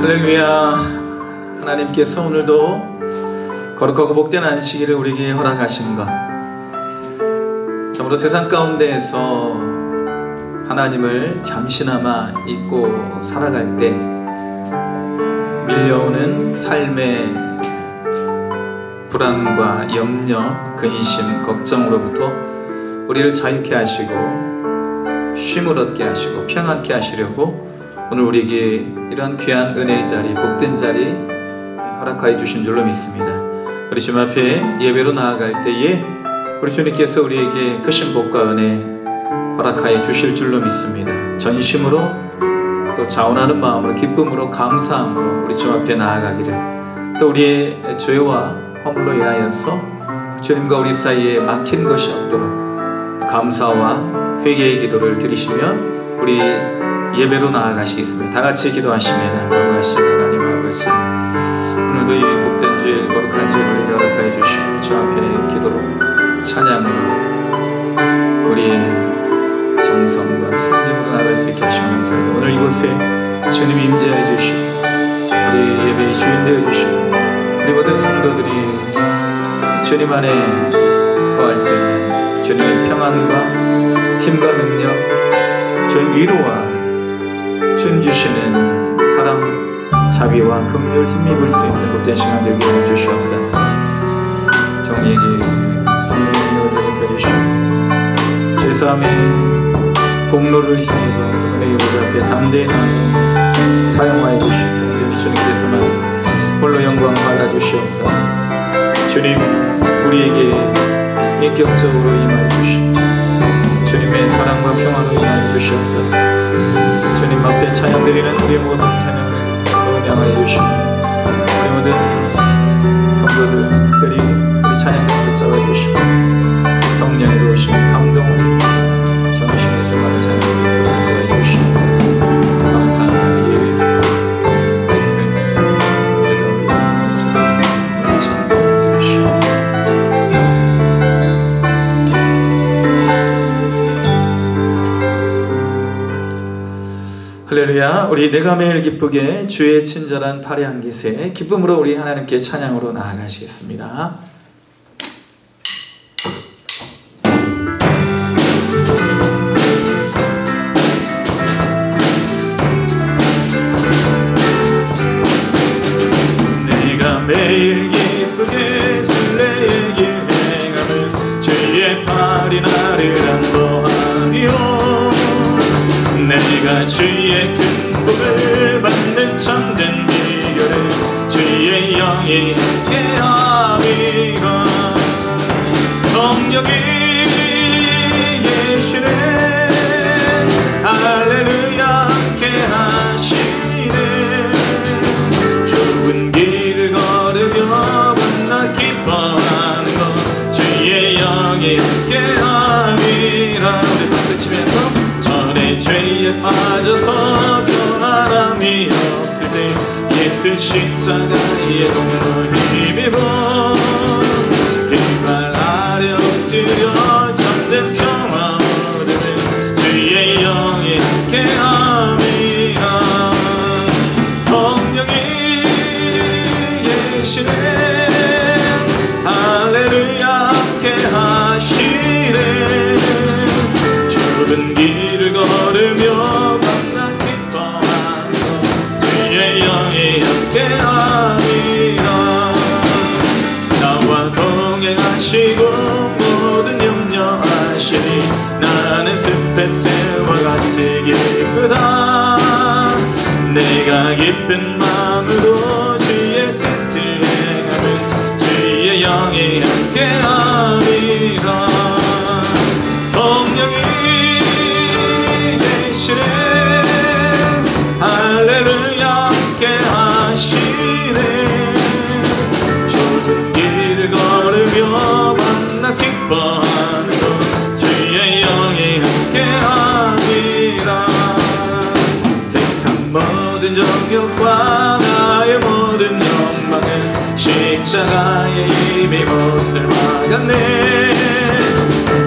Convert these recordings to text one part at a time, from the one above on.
할렐루야. 하나님께서 오늘도 거룩하고 복된 안식일을 우리에게 허락하신 것, 참으로 세상 가운데에서 하나님을 잠시나마 잊고 살아갈 때 밀려오는 삶의 불안과 염려, 근심, 걱정으로부터 우리를 자유케 하시고 쉼을 얻게 하시고 평안케 하시려고 오늘 우리에게 이러한 귀한 은혜의 자리, 복된 자리 허락하여 주신 줄로 믿습니다. 우리 주님 앞에 예배로 나아갈 때에 우리 주님께서 우리에게 크신 복과 은혜 허락하여 주실 줄로 믿습니다. 전심으로 또 자원하는 마음으로 기쁨으로 감사함으로 우리 주님 앞에 나아가기를, 또 우리의 죄와 허물로 인하여서 주님과 우리 사이에 막힌 것이 없도록 감사와 회개의 기도를 드리시며 우리 예배로 나아가시겠습니다. 다같이 기도하십니다. 거룩하신 하나님 아버지, 오늘도 이 복된 주일, 거룩한 주일 우리에게 허락하여 주시고 주 앞에 기도로 찬양으로 우리 정성과 승리로 나아갈 수 있게 하시면 감사합니다. 오늘 이곳에 주님이 임재해 주시고 우리 예배의 주인 되어 주시고 우리 모든 성도들이 주님 안에 거할 수 있는 주님의 평안과 힘과 능력, 주님 위로와 주님 주시는 사랑, 자비와 긍휼, 힘입을 수 있는 복된 시간 되게 해주시옵소서. 정리에게 성령의 요제를 펴주시고 죄사함의 공로를 힘입어 은혜의 보좌 앞에 담대히 사용하여 주시고 우리 주님께서만 홀로 영광 받아주시옵소서. 주님, 우리에게 인격적으로 임하여 주시고 주님의 사랑과 평화로 임하여 주시옵소서. 주님 앞에 찬양드리는 우리 모든 찬양을 응양하여 주시고 우리 모든 성도들 특별히 우리 찬양을 붙잡아 주시고 성령으로 오신 감동을 전하시는 주만의 찬양을 인도하여 주시고 감사합니다. 할렐루야. 우리 내가 매일 기쁘게 주의 친절한 팔의 한 기세 기쁨으로 우리 하나님께 찬양으로 나아가시겠습니다. 내가 매일 기쁘게 순례의 길 행하는 주의 팔이 나를 안보하며 내가 주의 큰 복을 받는 참된 비결을 주의 영이 함께함이라. 성령이 예수네 할렐루야 함께하시네. 좁은 길을 걸으며 만나 기뻐하는 것 주의 영이 함께함이라. 우리 박수 치면서 죄에 빠져서 변화람이 없을 때 예수 십자가의 공로 힘입어 깃발 아래 엎드려 참된 평화 얻으는 주의 영이 함께함이라. 성령이 계시네 할렐루야 함께하시네. 좁은 길을 걸으며 만나 기뻐하며 주의 영이 함께하리라. 나와 동행하시고 모든 염려하시니 나는 숲의 새와 같이 기쁘다. 내가 기쁜 마음으로 주의 뜻을 행하면 주의 영이 함께하리라. 성령이 계시네 할렐루야 함께하시네. 좁은 길을 걸으며 만나 기뻐하는 것 주의 영이 함께하리라. 세상 모든 정욕과 나의 모든 욕망은 십자가에 이미 못을 막았네.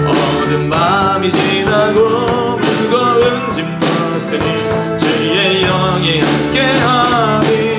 어두운 밤이 지나고 무거운 짐 벗으니 주의 영이 함께하리.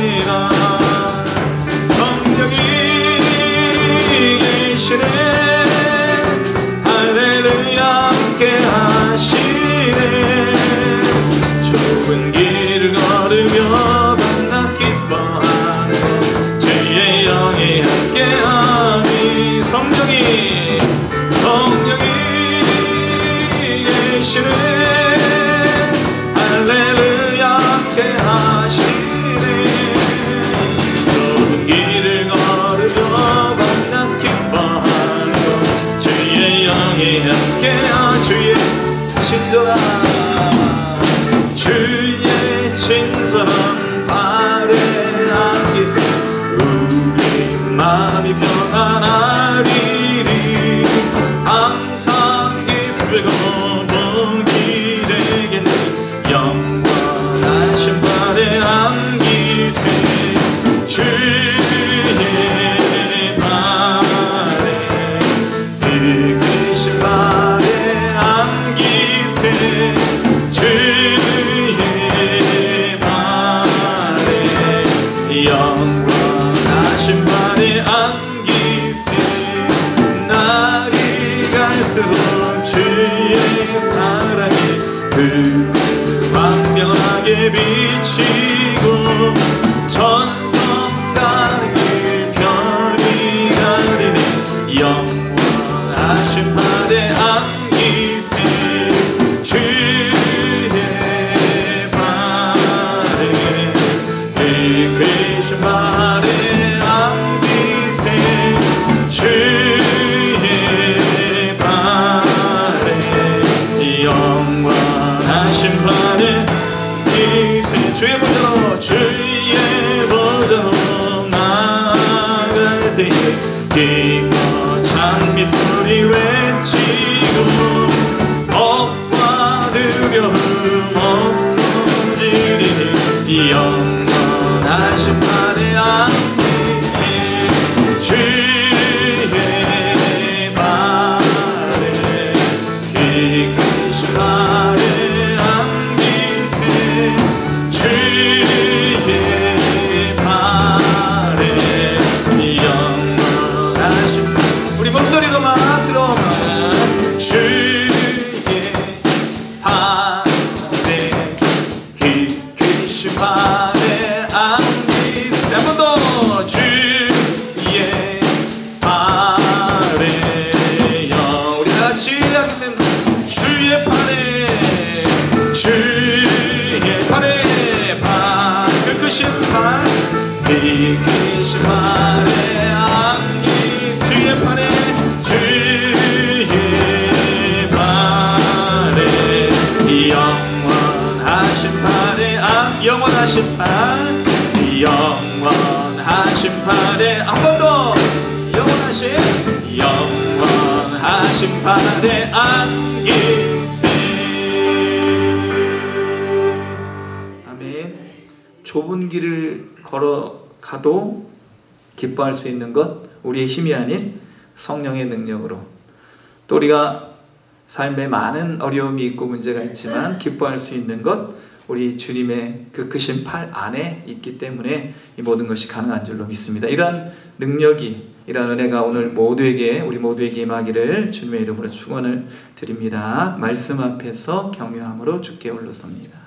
신선한 발에 안기세 우리 마음이 평안하리리 항상 기쁘고 복이 되겠네 영원하신 발에 안기세 주의 발에 늙으신 발에 안기세 주의 발에 영원하신 발에 안기세 날이 갈수록 주의 사랑이 그 광명하게 비치고 전성 가는 길 별이 가리네 영원하신 발에 안기세 주의 발에 늙으신 발에 안기세 주의 발에 영원하신 발에 안기세 주의 보좌로 나아갈 때에 기뻐 찬미 소리 외치고 겁과 두려움 없어지리니 영원하신 발에 안기세 주의 발에 늙으신 발에 안기세 주의 발에 영원하신 우리 목소리로만 들어봐 주의 발에 늙으신 발에 안기세 한 번 더 주의 발에 우리 다같이 하겠습니다 주의 발에 늙으신 발 늙으신 발에 안기 주의 발에 영원하신 발에 영원하신 발에 한 번 더 영원하신 발에 안기세 아멘. 좁은 길을 걸어가도 기뻐할 수 있는 것 우리의 힘이 아닌 성령의 능력으로 또 우리가 삶에 많은 어려움이 있고 문제가 있지만 기뻐할 수 있는 것 우리 주님의 그 크신 팔 안에 있기 때문에 이 모든 것이 가능한 줄로 믿습니다. 이러한 능력이 이러한 은혜가 오늘 우리 모두에게 임하기를 주님의 이름으로 축원을 드립니다. 말씀 앞에서 경외함으로 주께 올라섭니다.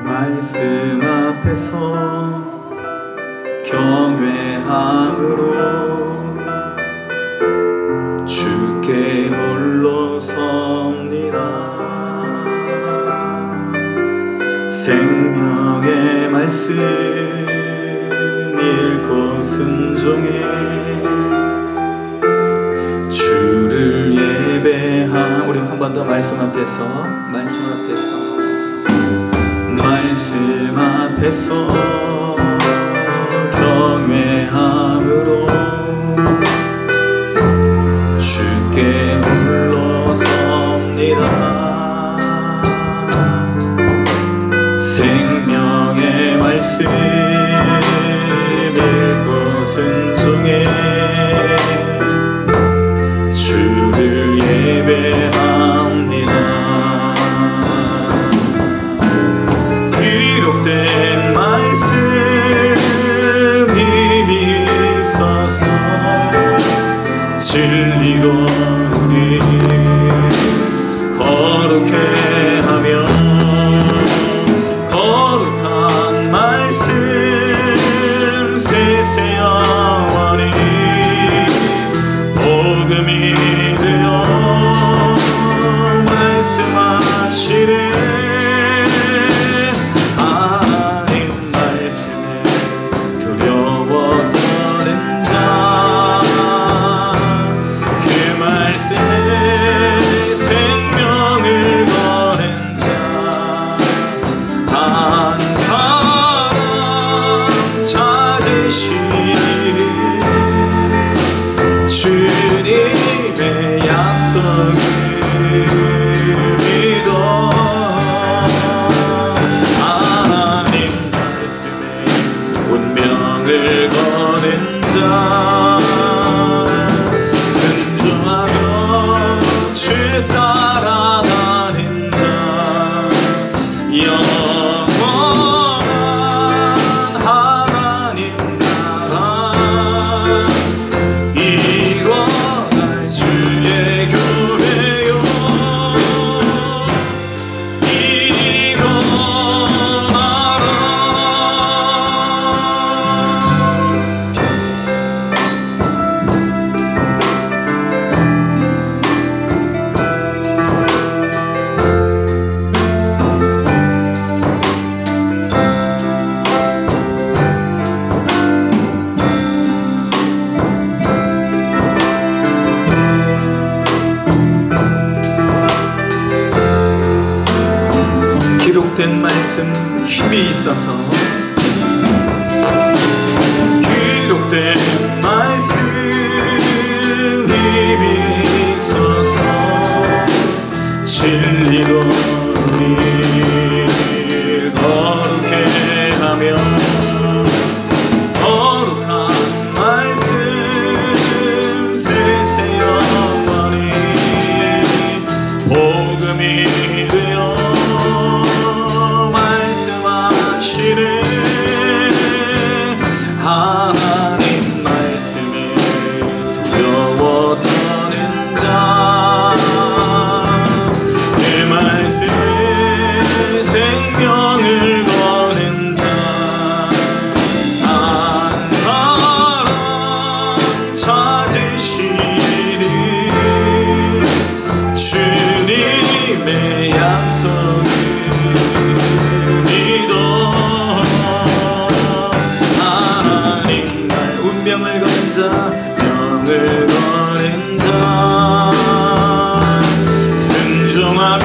말씀 앞에서 경외함으로 주께 홀로 섭니다. 생명의 말씀 읽고 순종해 주를 예배함. 우리 한 번 더 말씀 앞에서 경외함으로 주께 홀로 섭니다. 생명의 말씀 읽고 순종해 주를 예배합니다. 기록된 말씀 힘이 기록된 말씀 힘이 있어서, 기록된 말씀 힘이 있어서 진리로 우리를 거룩해 하며, 거룩한 말씀 세세 영원히 복음이 되어 말씀하시네. 하나님 말씀에 두려워 떠는 자, 그 말씀에 생명을 거는 자, 한 사람 찾으시리. 주님의 약속을 믿어. 하나님 말 운명을 거는 자, 명을 거는 자, 순종하며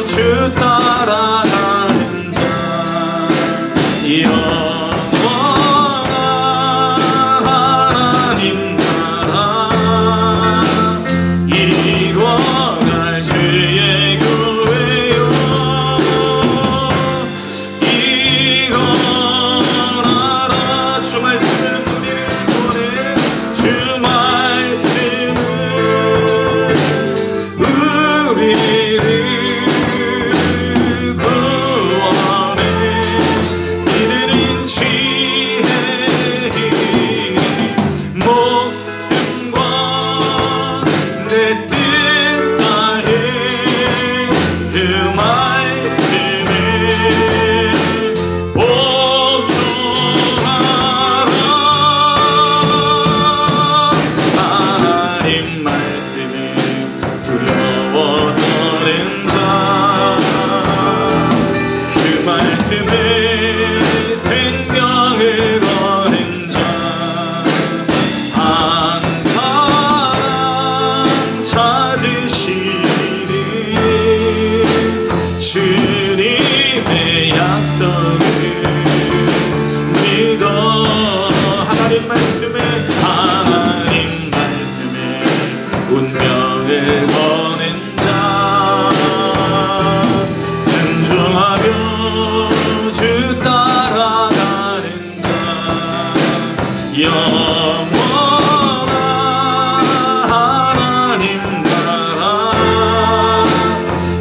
주 따라가는 자, 영원한 하나님 나라 이루어갈 주의 교회요. 일어나라. 주 말씀은 우리를 보내. 주 말씀은 우리를 구원해. 이들은 지혜의 목숨과 내 뜻 다해 그 말씀에 복종하라. 하나님 말씀에 두려워 떠는 자, 그 말씀에 생명을 거는 자, 한 사람 찾으시리. 주님의 약속을 믿어. 하나님 말씀에, 하나님 말씀에 운명을 거는 자, 순종하며 주 따라가는 자, 영원한 하나님 나라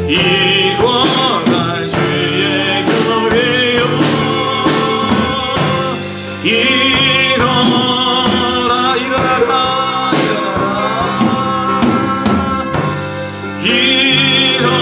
이루어갈 주의 교회요. 일어나 일어나라 일어나라 일어나라.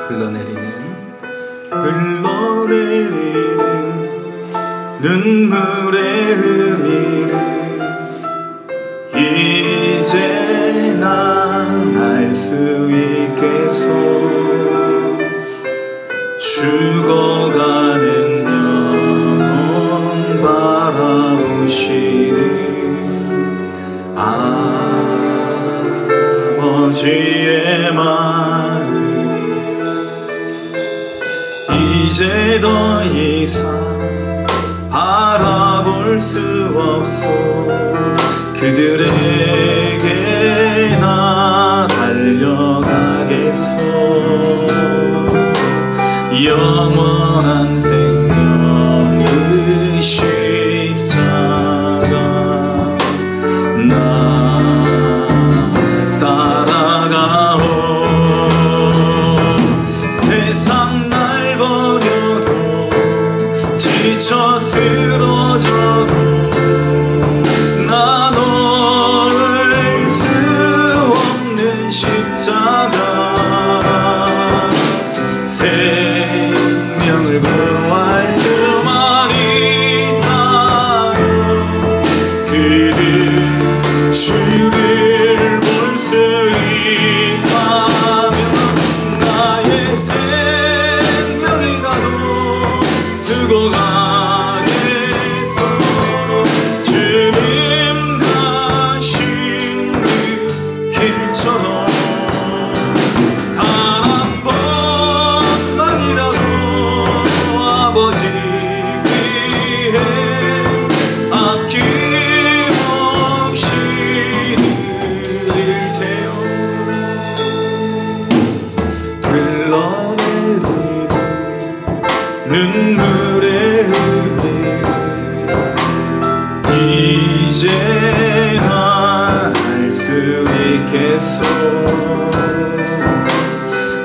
흘러내리는 눈물의 의미를 이제 난 알 수 있겠소. 죽어가는 영혼 바라보시는 아버지의 마음, 이제 더 이상 바라볼 수 없소. 그들에게 나 달려가겠소. 영원한 생명 그 십자가 나 따라가오. 세상 날 버려도 지쳐 쓰러져도 나 너를 주를 볼 수 있다면 나의 생명이라도 두고 가겠소. 주님 가신 그 길처럼 단 한 번만이라도 아버지 위해 아낌없이 드릴 테요. 흘러내리는 눈물의 흘림 이제나 알 수 있겠소.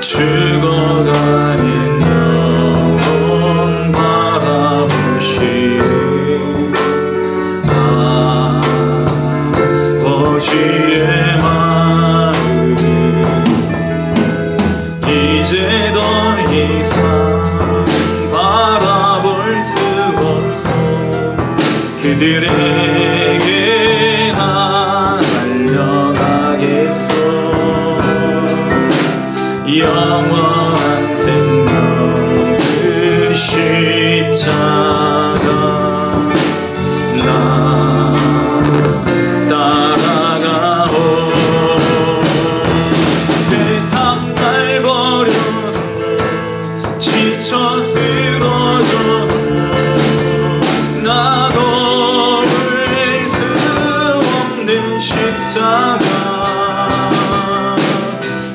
죽어가는 영혼 바라보시는 아버지의 마음 이제 더 이상 바라볼 수 없어. 그들에게 나 달려가겠소. 영원한 생명 그 십자가 나 따라가오. 세상 날 버려도 지쳐 쓰러져도 나 놓을 수 없는 십자가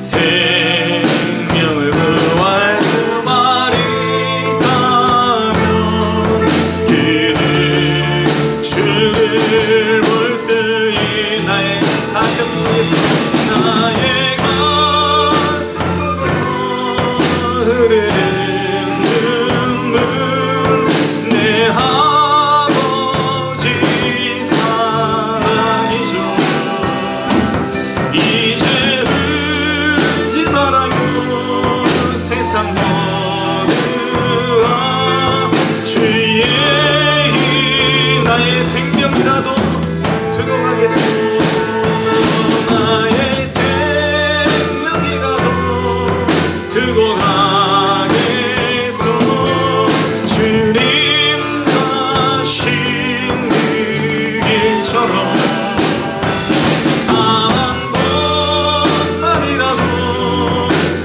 생명을 구할 수만 있다면 그는 주를 볼 수 있는 나의 가슴 속에서 나의 가슴 속에서 흐르는 눈물 내 아버지 사랑이죠. 이제 울지 말아요. 세상 모두가 주의 이 나의 생명이라도 두고 가겠소. 나의 생명이라도 두고 가겠소. 주님 가신 그 길처럼 단 한 번만이라도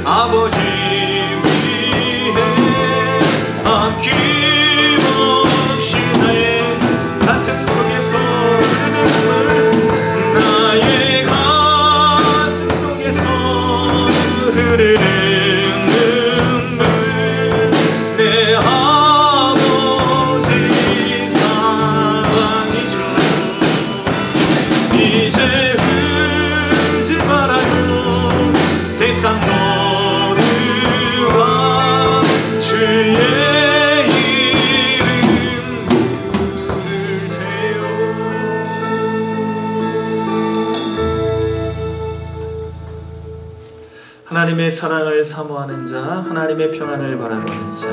아버지 위해 아낌없이 나의 가슴 속에서 나의 가슴 속에서 흐르는 눈물 내 아버지 사랑이죠. 이제 울지 말아요. 세상 모두가 주의 이름 부를 테요. 하나님의 사랑을 사모하는 자, 하나님의 평안을 바라보는 자,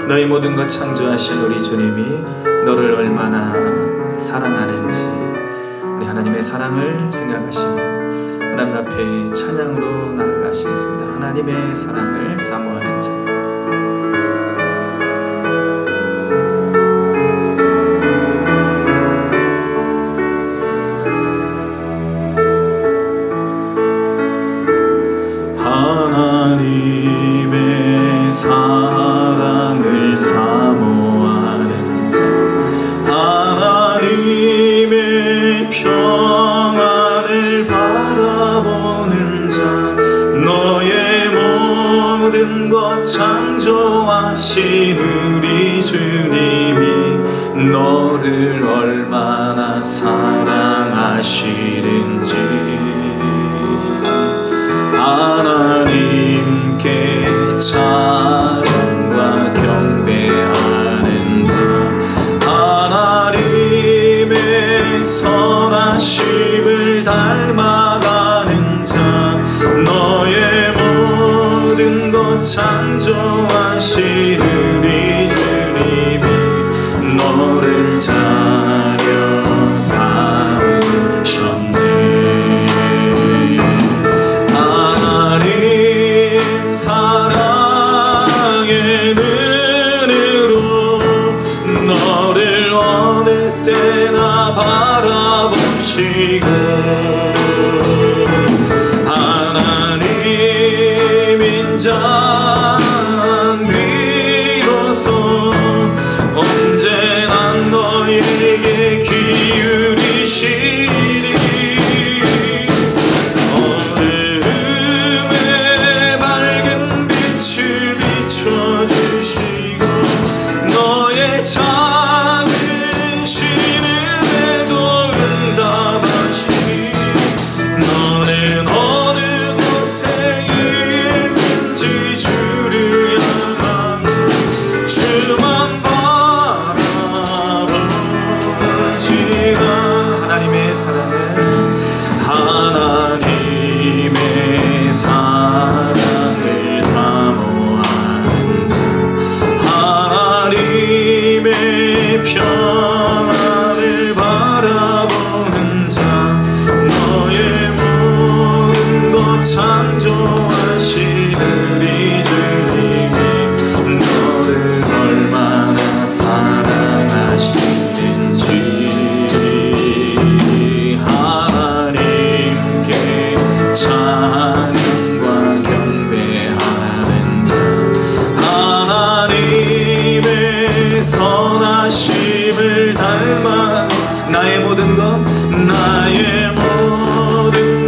너희 모든 것 창조하신 우리 주님이 너를 얼마나 사랑하는지 우리 하나님의 사랑을 생각하시며 하나님 앞에 찬양으로 나아가시겠습니다. 하나님의 사랑을 사모하는 자. 하나님의 사랑을 사모하는 자, 하나님의 평안을 바라보는 자, 너의 모든 것 창조하신 우리 주님이 너를 얼마나 사랑하시는지 하나님께 찬양과 경배하는 자, 하나님의 선하심을 닮아가는 자, 너의 모든 것 창조하신 우리 주님이 너를 자녀 하시고 하나님인 자 비로소 언제나 너에게 기울이시리 어두움에 밝은 빛을 비춰주시고 너의 작은 신음에도 응답하시니 너는 어느 곳에 있는지 주를 향하고 주만 바라보지라 하나님의 사랑은 하나님의 사랑을 사모하는 자 하나님의 평안을 바라보는 자 너의 모든 것 창조하신 우리 주님이 너를 얼마나 사랑하시는지 하나님께 찬양과 경배하는 자 하나님의 선하심을 닮아 나의 모든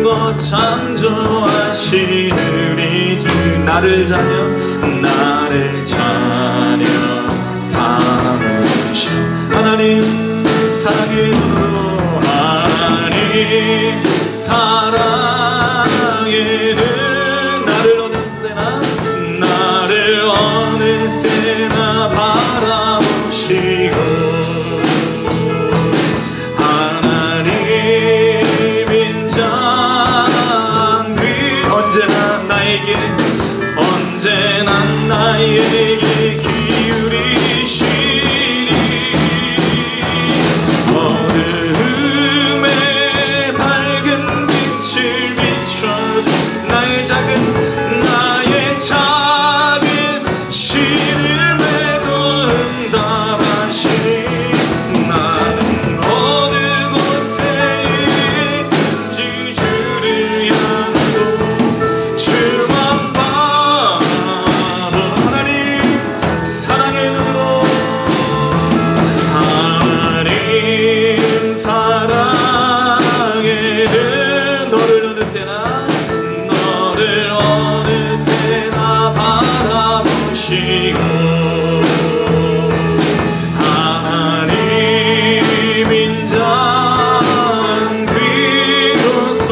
것 창조하신 우리 주 나를 자녀 삼으시오 하나님 사랑의 눈으로 하나님 사랑의 눈 나를 어느 때나 바라보시고 하나님인 자 언제나 나에게 기울이시니 어두움에 밝은 빛을 비춰준 나의 작은 신음에도 응답하시니 나는 어느 곳에 있든지 주를 향하고 주만 바라보 하나님 사랑의 눈으로 하나님 사랑의 눈 너를 어느 때나 바라보시고 하나님인 자 비로소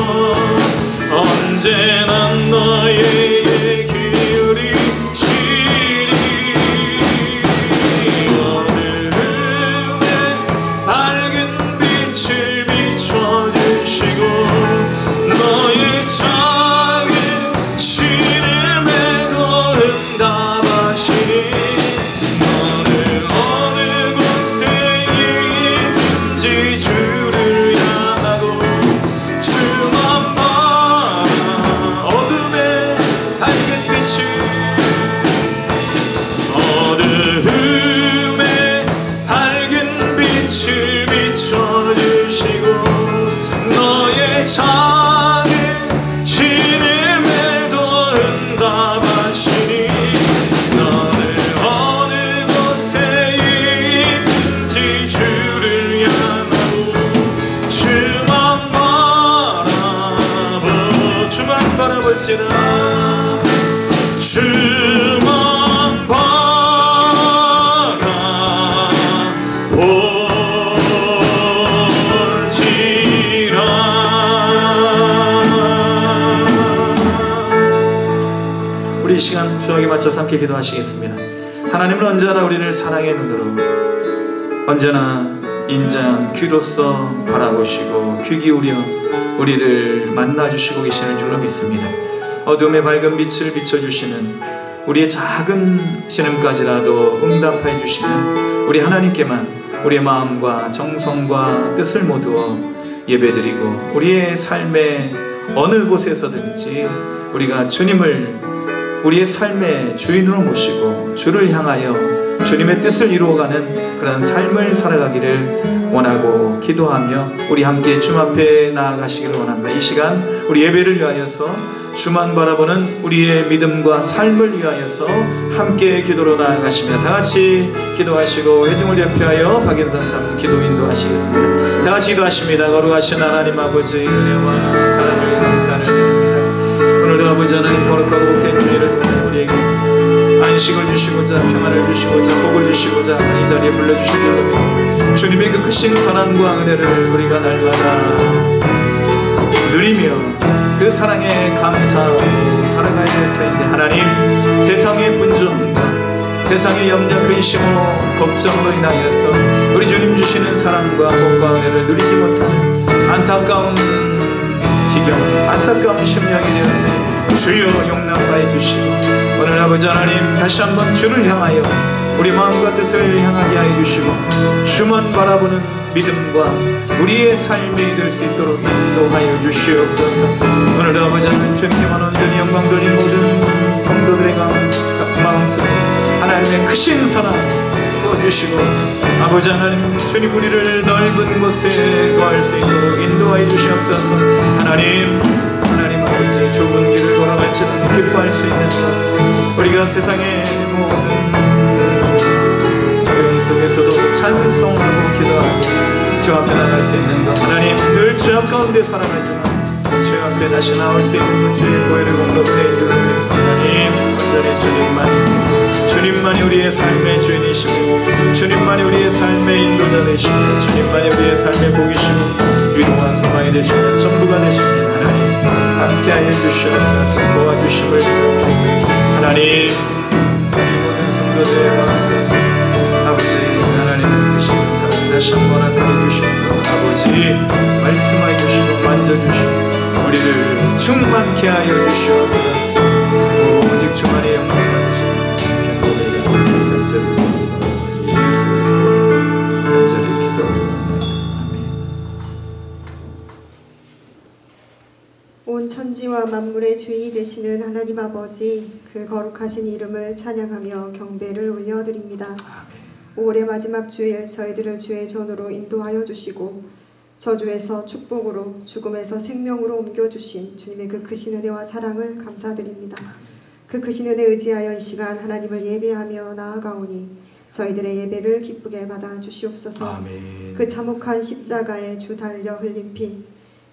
언제나 너에게 기울이시리 어두움에 밝은 빛을 비춰주시고 너의 작은 신음에도 응답하시니 너는 어느 곳에 있는지 주를 향하고 주만 바라 어둠에 밝은 빛을 비춰주시고 너의 작은 신음에도 응답하시니 너는 어느 곳에 있든지 주를 향하고 주만 바라볼지라 주만 우리 이 시간 주님께 맞춰서 함께 기도하시겠습니다. 하나님은 언제나 우리를 사랑의 눈으로 언제나 인자한 귀로서 바라보시고 귀 기울여 우리를 만나주시고 계시는 줄로 믿습니다. 어둠의 밝은 빛을 비춰주시는 우리의 작은 신음까지라도 응답해 주시는 우리 하나님께만 우리의 마음과 정성과 뜻을 모두어 예배드리고 우리의 삶의 어느 곳에서든지 우리가 주님을 우리의 삶의 주인으로 모시고 주를 향하여 주님의 뜻을 이루어가는 그런 삶을 살아가기를 원하고 기도하며 우리 함께 주님 앞에 나아가시기를 원합니다. 이 시간 우리 예배를 위하여서 주만 바라보는 우리의 믿음과 삶을 위하여서 함께 기도로 나아가십니다. 다같이 기도하시고 회중을 대표하여 박인선 사모님 기도 인도하시겠습니다. 다같이 기도하십니다. 거룩하신 하나님 아버지, 은혜와 사랑을 감사드립니다. 오늘도 아버지 하나님 거룩하고 복된 주일을 통해 우리에게 안식을 주시고자, 평안을 주시고자, 복을 주시고자 이 자리에 불러주신 주님의 그 크신 사랑과 은혜를 우리가 날마다 누리며 그 사랑에 감사하고 살아가야 될 터인데, 하나님 세상의 분주함과 세상의 염려, 근심으로 걱정으로 인하여서 우리 주님 주시는 사랑과 복과 은혜를 누리지 못하는 안타까운 지경, 안타까운 심령이 되었네. 주여 용납하여 주시고 오늘 아버지 하나님 다시 한번 주를 향하여 우리 마음과 뜻을 향하게 하여 주시고 주만 바라보는 믿음과 우리의 삶이 될 수 있도록 인도하여 주시옵소서. 오늘도 아버지 하나님 주님께만 온전히 영광 돌린 모든 성도들의 마음속에 하나님의 크신 사랑 부어주시고 아버지 하나님 주님 우리를 넓은 곳에 거할 수 있도록 인도하여 주시옵소서. 하나님 아버지 좁은 길을 걸어갈지라도 기뻐할 수 있는 것, 우리가 세상의 모든 어려움 속에서도 찬송하고 기도하고 주 앞에 나갈 수 있는 것, 하나님 늘 주 앞 가운데 살아가지만 주 앞에 다시 나올 수 있는 주의 보혈을 공급해 주옵소서. 하나님 온전히 주님만이 우리의 삶의 주인이시고 주님만이 우리의 삶의 인도자 되시고 주님만이 우리의 삶의 복이시고 위로와 소망이 되시는 전부가 되시는 하나님 함께하여 주시옵소서. 도와주심을 하나님 모든 성도들의 마음속에 아버지 하나님의 크신 사랑 다시 한번 나타내 주시옵소서. 아버지 말씀하여 주시고 만져주시고 우리를 충만케 하여 주시옵소서. 오직 주만의 영광 받으시고 간절히 기도합니다. 온 천지와 만물의 주인이 되시는 하나님 아버지, 그 거룩하신 이름을 찬양하며 경배를 올려드립니다. 올해 마지막 주일 저희들을 주의 전으로 인도하여 주시고 저주에서 축복으로 죽음에서 생명으로 옮겨주신 주님의 그 크신 은혜와 사랑을 감사드립니다. 그 크신 은혜 의지하여 이 시간 하나님을 예배하며 나아가오니 저희들의 예배를 기쁘게 받아 주시옵소서. 아멘. 그 참혹한 십자가에 주 달려 흘린 피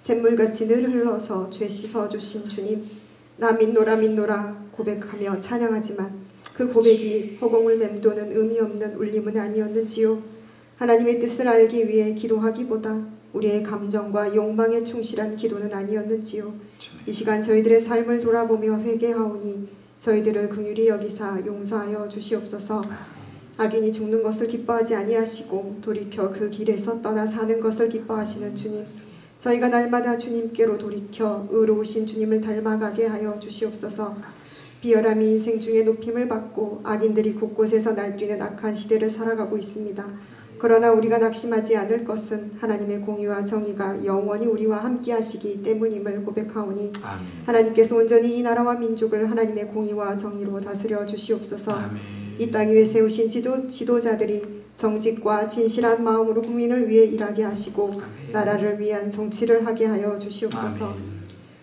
샘물같이 늘 흘러서 죄 씻어주신 주님, 나 믿노라 믿노라 고백하며 찬양하지만 그 고백이 허공을 맴도는 의미 없는 울림은 아니었는지요. 하나님의 뜻을 알기 위해 기도하기보다 우리의 감정과 욕망에 충실한 기도는 아니었는지요. 이 시간 저희들의 삶을 돌아보며 회개하오니 저희들을 긍휼히 여기사 용서하여 주시옵소서. 악인이 죽는 것을 기뻐하지 아니하시고 돌이켜 그 길에서 떠나 사는 것을 기뻐하시는 주님, 저희가 날마다 주님께로 돌이켜 의로우신 주님을 닮아가게 하여 주시옵소서. 비열함이 인생 중에 높임을 받고 악인들이 곳곳에서 날뛰는 악한 시대를 살아가고 있습니다. 그러나 우리가 낙심하지 않을 것은 하나님의 공의와 정의가 영원히 우리와 함께 하시기 때문임을 고백하오니 아멘. 하나님께서 온전히 이 나라와 민족을 하나님의 공의와 정의로 다스려 주시옵소서. 아멘. 이 땅 위에 세우신 지도자들이 정직과 진실한 마음으로 국민을 위해 일하게 하시고 아멘. 나라를 위한 정치를 하게 하여 주시옵소서. 아멘.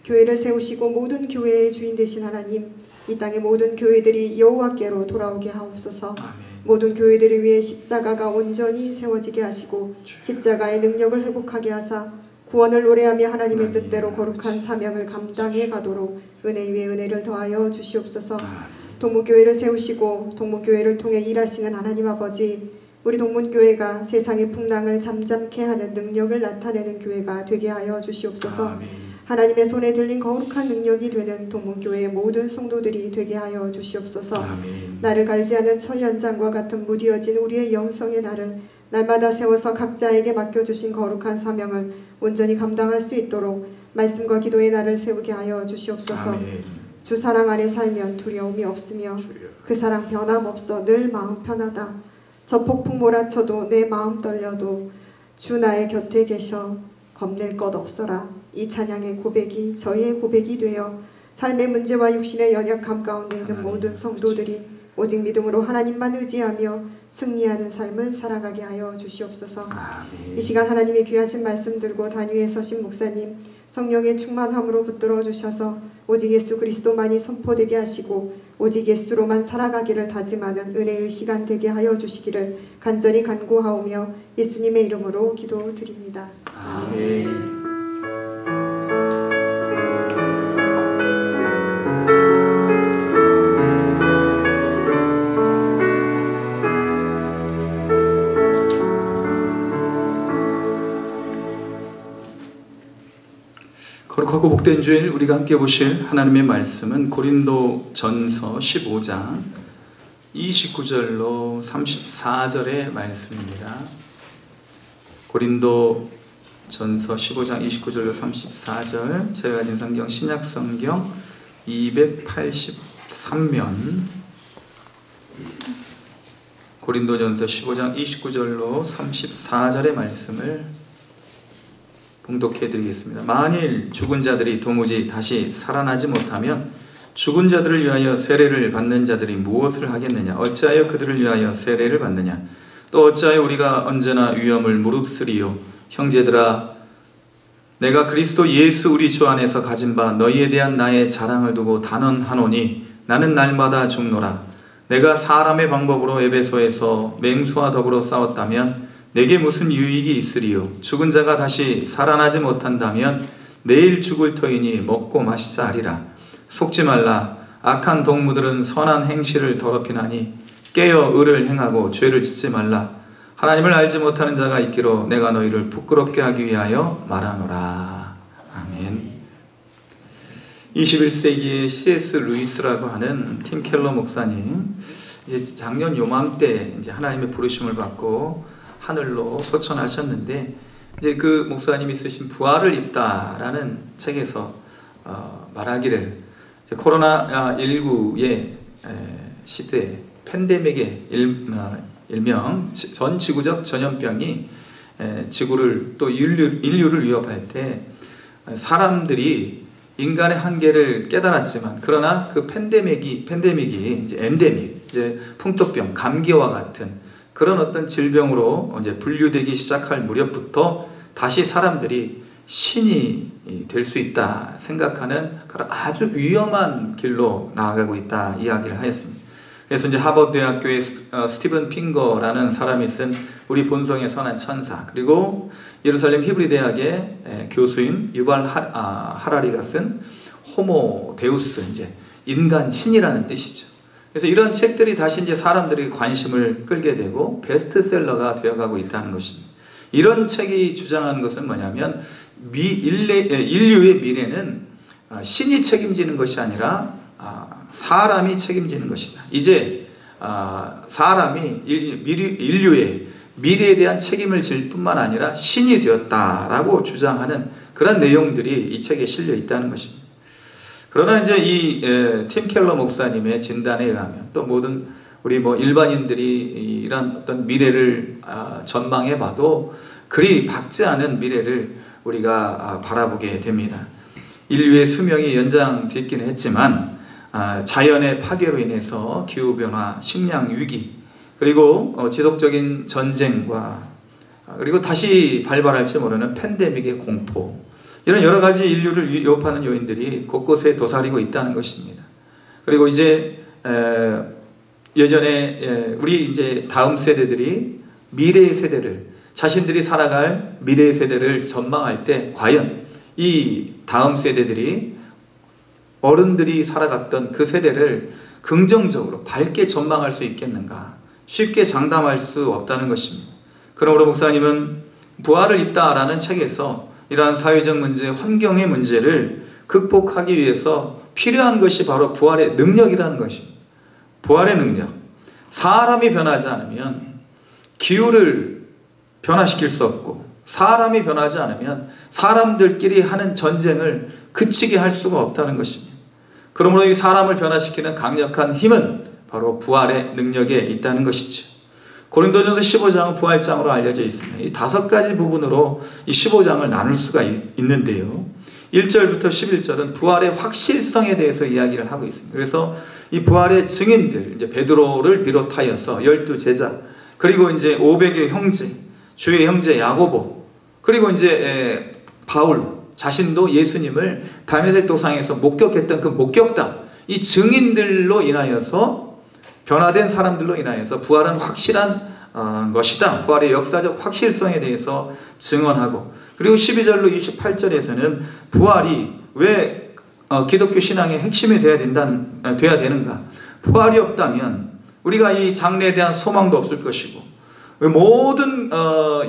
교회를 세우시고 모든 교회의 주인 되신 하나님, 이 땅의 모든 교회들이 여호와께로 돌아오게 하옵소서. 아멘. 모든 교회들을 위해 십자가가 온전히 세워지게 하시고 십자가의 능력을 회복하게 하사 구원을 노래하며 하나님의 뜻대로 거룩한 사명을 감당해 가도록 은혜 위에 은혜를 더하여 주시옵소서. 동문교회를 세우시고 동문교회를 통해 일하시는 하나님 아버지, 우리 동문교회가 세상의 풍랑을 잠잠케 하는 능력을 나타내는 교회가 되게 하여 주시옵소서. 아멘. 하나님의 손에 들린 거룩한 능력이 되는 동문교회의 모든 성도들이 되게 하여 주시옵소서. 아멘. 나를 갈지하는 철연장과 같은 무디어진 우리의 영성의 날을 날마다 세워서 각자에게 맡겨주신 거룩한 사명을 온전히 감당할 수 있도록 말씀과 기도의 날을 세우게 하여 주시옵소서. 아멘. 주 사랑 안에 살면 두려움이 없으며 그 사랑 변함없어 늘 마음 편하다. 저 폭풍 몰아쳐도 내 마음 떨려도 주 나의 곁에 계셔 겁낼 것 없어라. 이 찬양의 고백이 저희의 고백이 되어 삶의 문제와 육신의 연약함 가운데 있는 모든 성도들이 오직 믿음으로 하나님만 의지하며 승리하는 삶을 살아가게 하여 주시옵소서. 아멘. 이 시간 하나님의 귀하신 말씀 들고 단위에 서신 목사님 성령의 충만함으로 붙들어 주셔서 오직 예수 그리스도만이 선포되게 하시고 오직 예수로만 살아가기를 다짐하는 은혜의 시간 되게 하여 주시기를 간절히 간구하오며 예수님의 이름으로 기도드립니다. 아멘. 거룩하고 복된 주일 우리가 함께 보실 하나님의 말씀은 고린도전서 15장 29절로 34절의 말씀입니다. 고린도전서 15장 29절로 34절, 제가 가진 성경 신약성경 283면, 고린도전서 15장 29절로 34절의 말씀을 봉독해 드리겠습니다. 만일 죽은 자들이 도무지 다시 살아나지 못하면 죽은 자들을 위하여 세례를 받는 자들이 무엇을 하겠느냐? 어찌하여 그들을 위하여 세례를 받느냐? 또 어찌하여 우리가 언제나 위험을 무릅쓰리요? 형제들아, 내가 그리스도 예수 우리 주 안에서 가진 바 너희에 대한 나의 자랑을 두고 단언하노니 나는 날마다 죽노라. 내가 사람의 방법으로 에베소에서 맹수와 더불어 싸웠다면 내게 무슨 유익이 있으리요? 죽은 자가 다시 살아나지 못한다면 내일 죽을 터이니 먹고 마시자 하리라. 속지 말라. 악한 동무들은 선한 행실을 더럽히나니 깨어 의를 행하고 죄를 짓지 말라. 하나님을 알지 못하는 자가 있기로 내가 너희를 부끄럽게 하기 위하여 말하노라. 아멘. 21세기의 C.S. 루이스라고 하는 팀 켈러 목사님, 이제 작년 요맘때 이제 하나님의 부르심을 받고 하늘로 소천하셨는데, 이제 그 목사님이 쓰신 부활을 입다라는 책에서 말하기를, 코로나19의 시대, 팬데믹의 일명 전 지구적 전염병이 지구를 또 인류를 위협할 때 사람들이 인간의 한계를 깨달았지만, 그러나 그 팬데믹이 이제 엔데믹, 이제 풍토병, 감기와 같은 그런 어떤 질병으로 이제 분류되기 시작할 무렵부터 다시 사람들이 신이 될 수 있다 생각하는 그런 아주 위험한 길로 나아가고 있다 이야기를 하였습니다. 그래서 이제 하버드 대학교의 스티븐 핑거라는 사람이 쓴 우리 본성의 선한 천사, 그리고 예루살렘 히브리 대학의 교수인 유발 하라리가 쓴 호모 데우스, 이제 인간 신이라는 뜻이죠. 그래서 이런 책들이 다시 이제 사람들이 관심을 끌게 되고 베스트셀러가 되어가고 있다는 것입니다. 이런 책이 주장하는 것은 뭐냐면 인류의 미래는 신이 책임지는 것이 아니라 사람이 책임지는 것이다. 이제 사람이 인류의 미래에 대한 책임을 질 뿐만 아니라 신이 되었다라고 주장하는 그런 내용들이 이 책에 실려 있다는 것입니다. 그러나 이제 이 팀 켈러 목사님의 진단에 의하면, 또 모든 우리 일반인들이 이런 어떤 미래를 전망해 봐도 그리 밝지 않은 미래를 우리가 바라보게 됩니다. 인류의 수명이 연장됐기는 했지만 자연의 파괴로 인해서 기후변화, 식량 위기, 그리고 지속적인 전쟁과 그리고 다시 발발할지 모르는 팬데믹의 공포, 이런 여러 가지 인류를 위협하는 요인들이 곳곳에 도사리고 있다는 것입니다. 그리고 이제 예전에 우리 이제 다음 세대들이 미래의 세대를, 자신들이 살아갈 미래의 세대를 전망할 때 과연 이 다음 세대들이 어른들이 살아갔던 그 세대를 긍정적으로 밝게 전망할 수 있겠는가, 쉽게 장담할 수 없다는 것입니다. 그러므로 목사님은 부활을 입다라는 책에서 이러한 사회적 문제, 환경의 문제를 극복하기 위해서 필요한 것이 바로 부활의 능력이라는 것입니다. 부활의 능력. 사람이 변하지 않으면 기후를 변화시킬 수 없고, 사람이 변하지 않으면 사람들끼리 하는 전쟁을 그치게 할 수가 없다는 것입니다. 그러므로 이 사람을 변화시키는 강력한 힘은 바로 부활의 능력에 있다는 것이죠. 고린도전서 15장은 부활장으로 알려져 있습니다. 이 5가지 부분으로 이 15장을 나눌 수가 있는데요. 1절부터 11절은 부활의 확실성에 대해서 이야기를 하고 있습니다. 그래서 이 부활의 증인들, 이제 베드로를 비롯하여서 12 제자, 그리고 이제 500의 형제, 주의 형제 야고보, 그리고 이제 바울 자신도 예수님을 다메섹 도상에서 목격했던 그 목격담, 이 증인들로 인하여서, 변화된 사람들로 인하여서 부활은 확실한 것이다, 부활의 역사적 확실성에 대해서 증언하고, 그리고 12절로 28절에서는 부활이 왜 기독교 신앙의 핵심이 돼야 되는가, 부활이 없다면 우리가 이 장래에 대한 소망도 없을 것이고, 모든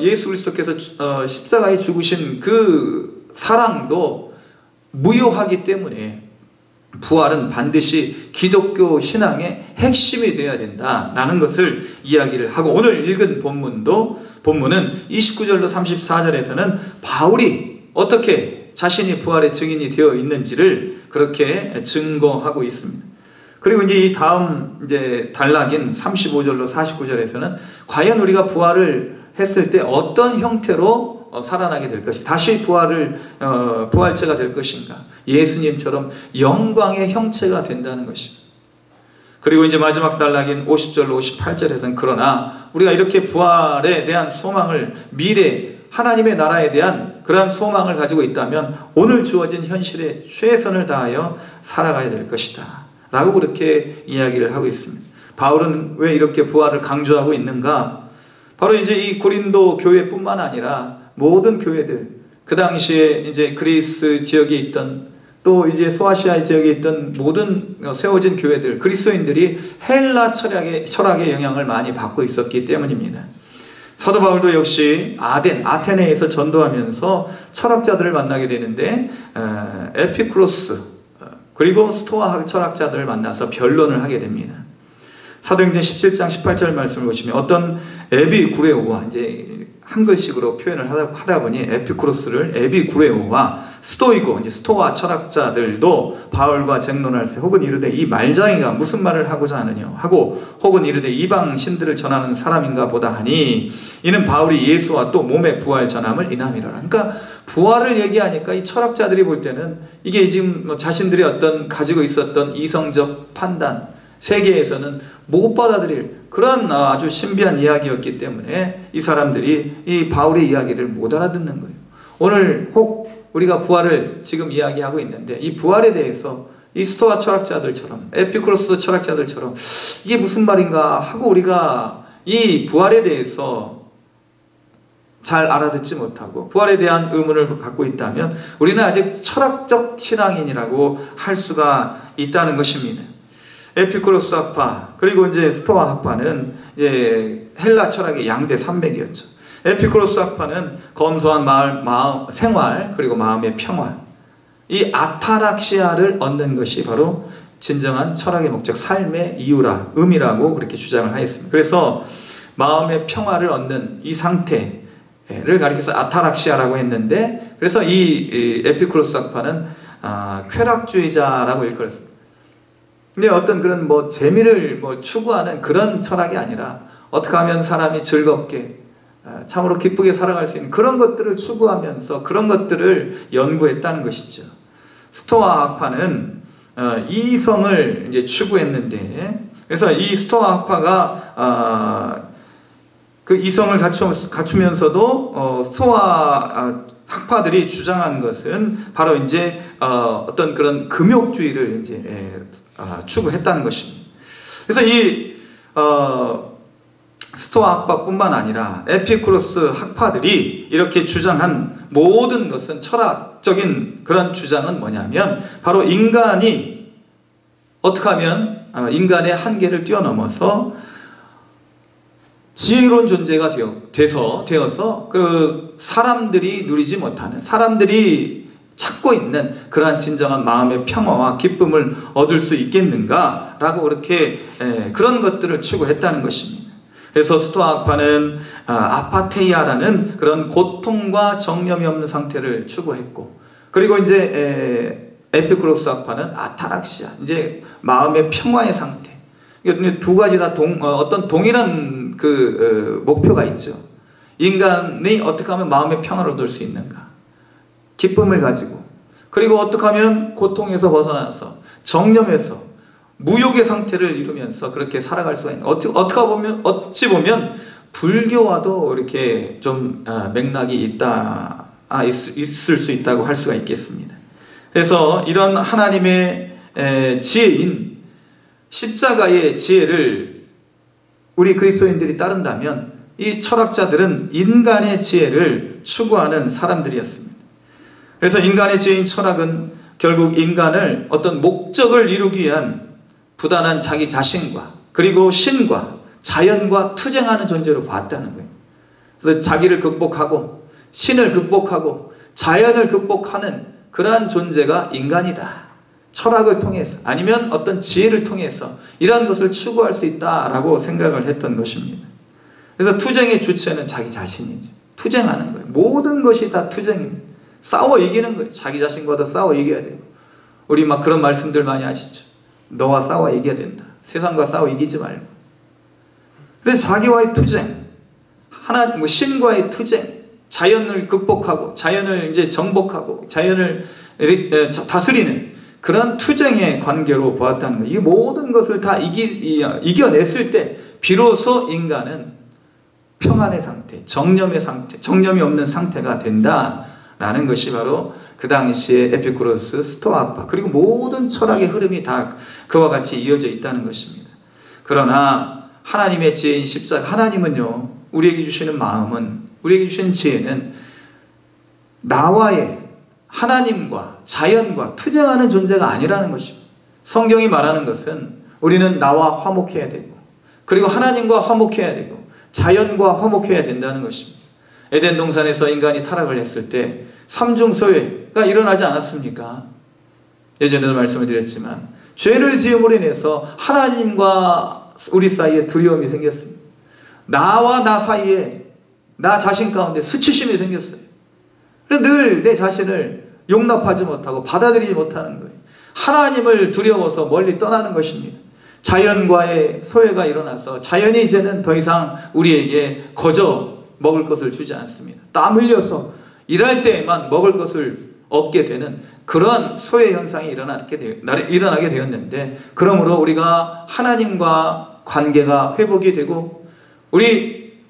예수 그리스도께서 십자가에 죽으신 그 사랑도 무효하기 때문에 부활은 반드시 기독교 신앙의 핵심이 되어야 된다라는 것을 이야기를 하고, 오늘 읽은 본문은 29절로 34절에서는 바울이 어떻게 자신이 부활의 증인이 되어 있는지를 그렇게 증거하고 있습니다. 그리고 이제 이 다음 이제 단락인 35절로 49절에서는 과연 우리가 부활을 했을 때 어떤 형태로 살아나게 될 것인가, 다시 부활체가 될 것인가, 예수님처럼 영광의 형체가 된다는 것입니다. 그리고 이제 마지막 단락인 50절로 58절에서는 그러나 우리가 이렇게 부활에 대한 소망을, 미래 하나님의 나라에 대한 그러한 소망을 가지고 있다면 오늘 주어진 현실에 최선을 다하여 살아가야 될 것이다 라고 그렇게 이야기를 하고 있습니다. 바울은 왜 이렇게 부활을 강조하고 있는가? 바로 이제 이 고린도 교회뿐만 아니라 모든 교회들, 그 당시에 이제 그리스 지역에 있던, 또 이제 소아시아 지역에 있던 모든 세워진 교회들, 그리스도인들이 헬라 철학의 영향을 많이 받고 있었기 때문입니다. 사도 바울도 역시 아테네에서 전도하면서 철학자들을 만나게 되는데 에피쿠로스 그리고 스토아 철학자들을 만나서 변론을 하게 됩니다. 사도행전 17장 18절 말씀을 보시면 어떤 에비구레오와, 이제 한글식으로 표현을 하다 보니 에피쿠로스를 에비구레오와 스토이고, 이제 스토아 철학자들도 바울과 쟁론할세, 혹은 이르되 이 말장이가 무슨 말을 하고자 하느냐 하고, 혹은 이르되 이방 신들을 전하는 사람인가 보다 하니 이는 바울이 예수와 또 몸의 부활 전함을 인함이라. 그러니까 부활을 얘기하니까 이 철학자들이 볼 때는 이게 지금 자신들이 어떤 가지고 있었던 이성적 판단, 세계에서는 못 받아들일 그런 아주 신비한 이야기였기 때문에 이 사람들이 이 바울의 이야기를 못 알아듣는 거예요. 오늘 혹 우리가 부활을 지금 이야기하고 있는데 이 부활에 대해서 이 스토아 철학자들처럼, 에피쿠로스 철학자들처럼 이게 무슨 말인가 하고 우리가 이 부활에 대해서 잘 알아듣지 못하고 부활에 대한 의문을 갖고 있다면 우리는 아직 철학적 신앙인이라고 할 수가 있다는 것입니다. 에피쿠로스 학파 그리고 이제 스토아 학파는 이제 헬라 철학의 양대 산맥이었죠. 에피쿠로스 학파는 검소한 마음 생활 그리고 마음의 평화, 이 아타락시아를 얻는 것이 바로 진정한 철학의 목적, 삶의 이유라, 의미라고 그렇게 주장을 하였습니다. 그래서 마음의 평화를 얻는 이 상태를 가리켜서 아타락시아라고 했는데, 그래서 이 에피쿠로스 학파는 쾌락주의자라고 일컬었습니다. 근데 어떤 그런 재미를 추구하는 그런 철학이 아니라 어떻게 하면 사람이 즐겁게 참으로 기쁘게 살아갈 수 있는 그런 것들을 추구하면서 그런 것들을 연구했다는 것이죠. 스토아 학파는 이성을 이제 추구했는데, 그래서 이 스토아 학파가 그 이성을 갖추면서도 스토아 학파들이 주장한 것은 바로 이제 어떤 그런 금욕주의를 이제 추구했다는 것입니다. 그래서 이 스토아 학파뿐만 아니라 에피쿠로스 학파들이 이렇게 주장한 모든 것은, 철학적인 그런 주장은 뭐냐면 바로 인간이 어떻게 하면 인간의 한계를 뛰어넘어서 지혜로운 존재가 되어서 그 사람들이 누리지 못하는, 사람들이 찾고 있는 그러한 진정한 마음의 평화와 기쁨을 얻을 수 있겠는가라고 그렇게 그런 것들을 추구했다는 것입니다. 그래서 스토아 학파는 아파테이아라는 그런 고통과 정념이 없는 상태를 추구했고, 그리고 이제 에피쿠로스 학파는 아타락시아, 이제 마음의 평화의 상태. 두 가지 다 어떤 동일한 그 목표가 있죠. 인간이 어떻게 하면 마음의 평화를 얻을 수 있는가, 기쁨을 가지고, 그리고 어떻게 하면 고통에서 벗어나서 정념에서 무욕의 상태를 이루면서 그렇게 살아갈 수가 있는, 어찌 보면 불교와도 이렇게 좀 맥락이 있을 수 있다고 할 수가 있겠습니다. 그래서 이런 하나님의 지혜인 십자가의 지혜를 우리 그리스도인들이 따른다면 이 철학자들은 인간의 지혜를 추구하는 사람들이었습니다. 그래서 인간의 지혜인 철학은 결국 인간을 어떤 목적을 이루기 위한 부단한 자기 자신과 그리고 신과 자연과 투쟁하는 존재로 봤다는 거예요. 그래서 자기를 극복하고 신을 극복하고 자연을 극복하는 그러한 존재가 인간이다. 철학을 통해서 아니면 어떤 지혜를 통해서 이러한 것을 추구할 수 있다라고 생각을 했던 것입니다. 그래서 투쟁의 주체는 자기 자신이죠. 투쟁하는 거예요. 모든 것이 다 투쟁입니다. 싸워 이기는 거예요. 자기 자신과도 싸워 이겨야 돼요. 우리 막 그런 말씀들 많이 하시죠. 너와 싸워 이겨야 된다. 세상과 싸워 이기지 말고. 그래서 자기와의 투쟁, 신과의 투쟁, 자연을 극복하고 자연을 이제 정복하고 자연을 다스리는 그런 투쟁의 관계로 보았다는 거예요. 이 모든 것을 다 이겨냈을 때 비로소 인간은 평안의 상태, 정념의 상태, 정념이 없는 상태가 된다라는 것이 바로 그 당시에 에피쿠로스, 스토아파 그리고 모든 철학의 흐름이 다 그와 같이 이어져 있다는 것입니다. 그러나 하나님의 지혜인 십자가, 하나님은요 우리에게 주시는 마음은, 우리에게 주시는 지혜는 나와의 하나님과 자연과 투쟁하는 존재가 아니라는 것입니다. 성경이 말하는 것은 우리는 나와 화목해야 되고 그리고 하나님과 화목해야 되고 자연과 화목해야 된다는 것입니다. 에덴 동산에서 인간이 타락을 했을 때 삼중소외가 일어나지 않았습니까? 예전에도 말씀을 드렸지만 죄를 지음으로 인해서 하나님과 우리 사이에 두려움이 생겼습니다. 나와 나 사이에 나 자신 가운데 수치심이 생겼어요. 늘 내 자신을 용납하지 못하고 받아들이지 못하는 거예요. 하나님을 두려워서 멀리 떠나는 것입니다. 자연과의 소외가 일어나서 자연이 이제는 더 이상 우리에게 거저 먹을 것을 주지 않습니다. 땀 흘려서 일할 때에만 먹을 것을 얻게 되는 그런 소외 현상이 일어나게 되었는데, 그러므로 우리가 하나님과 관계가 회복이 되고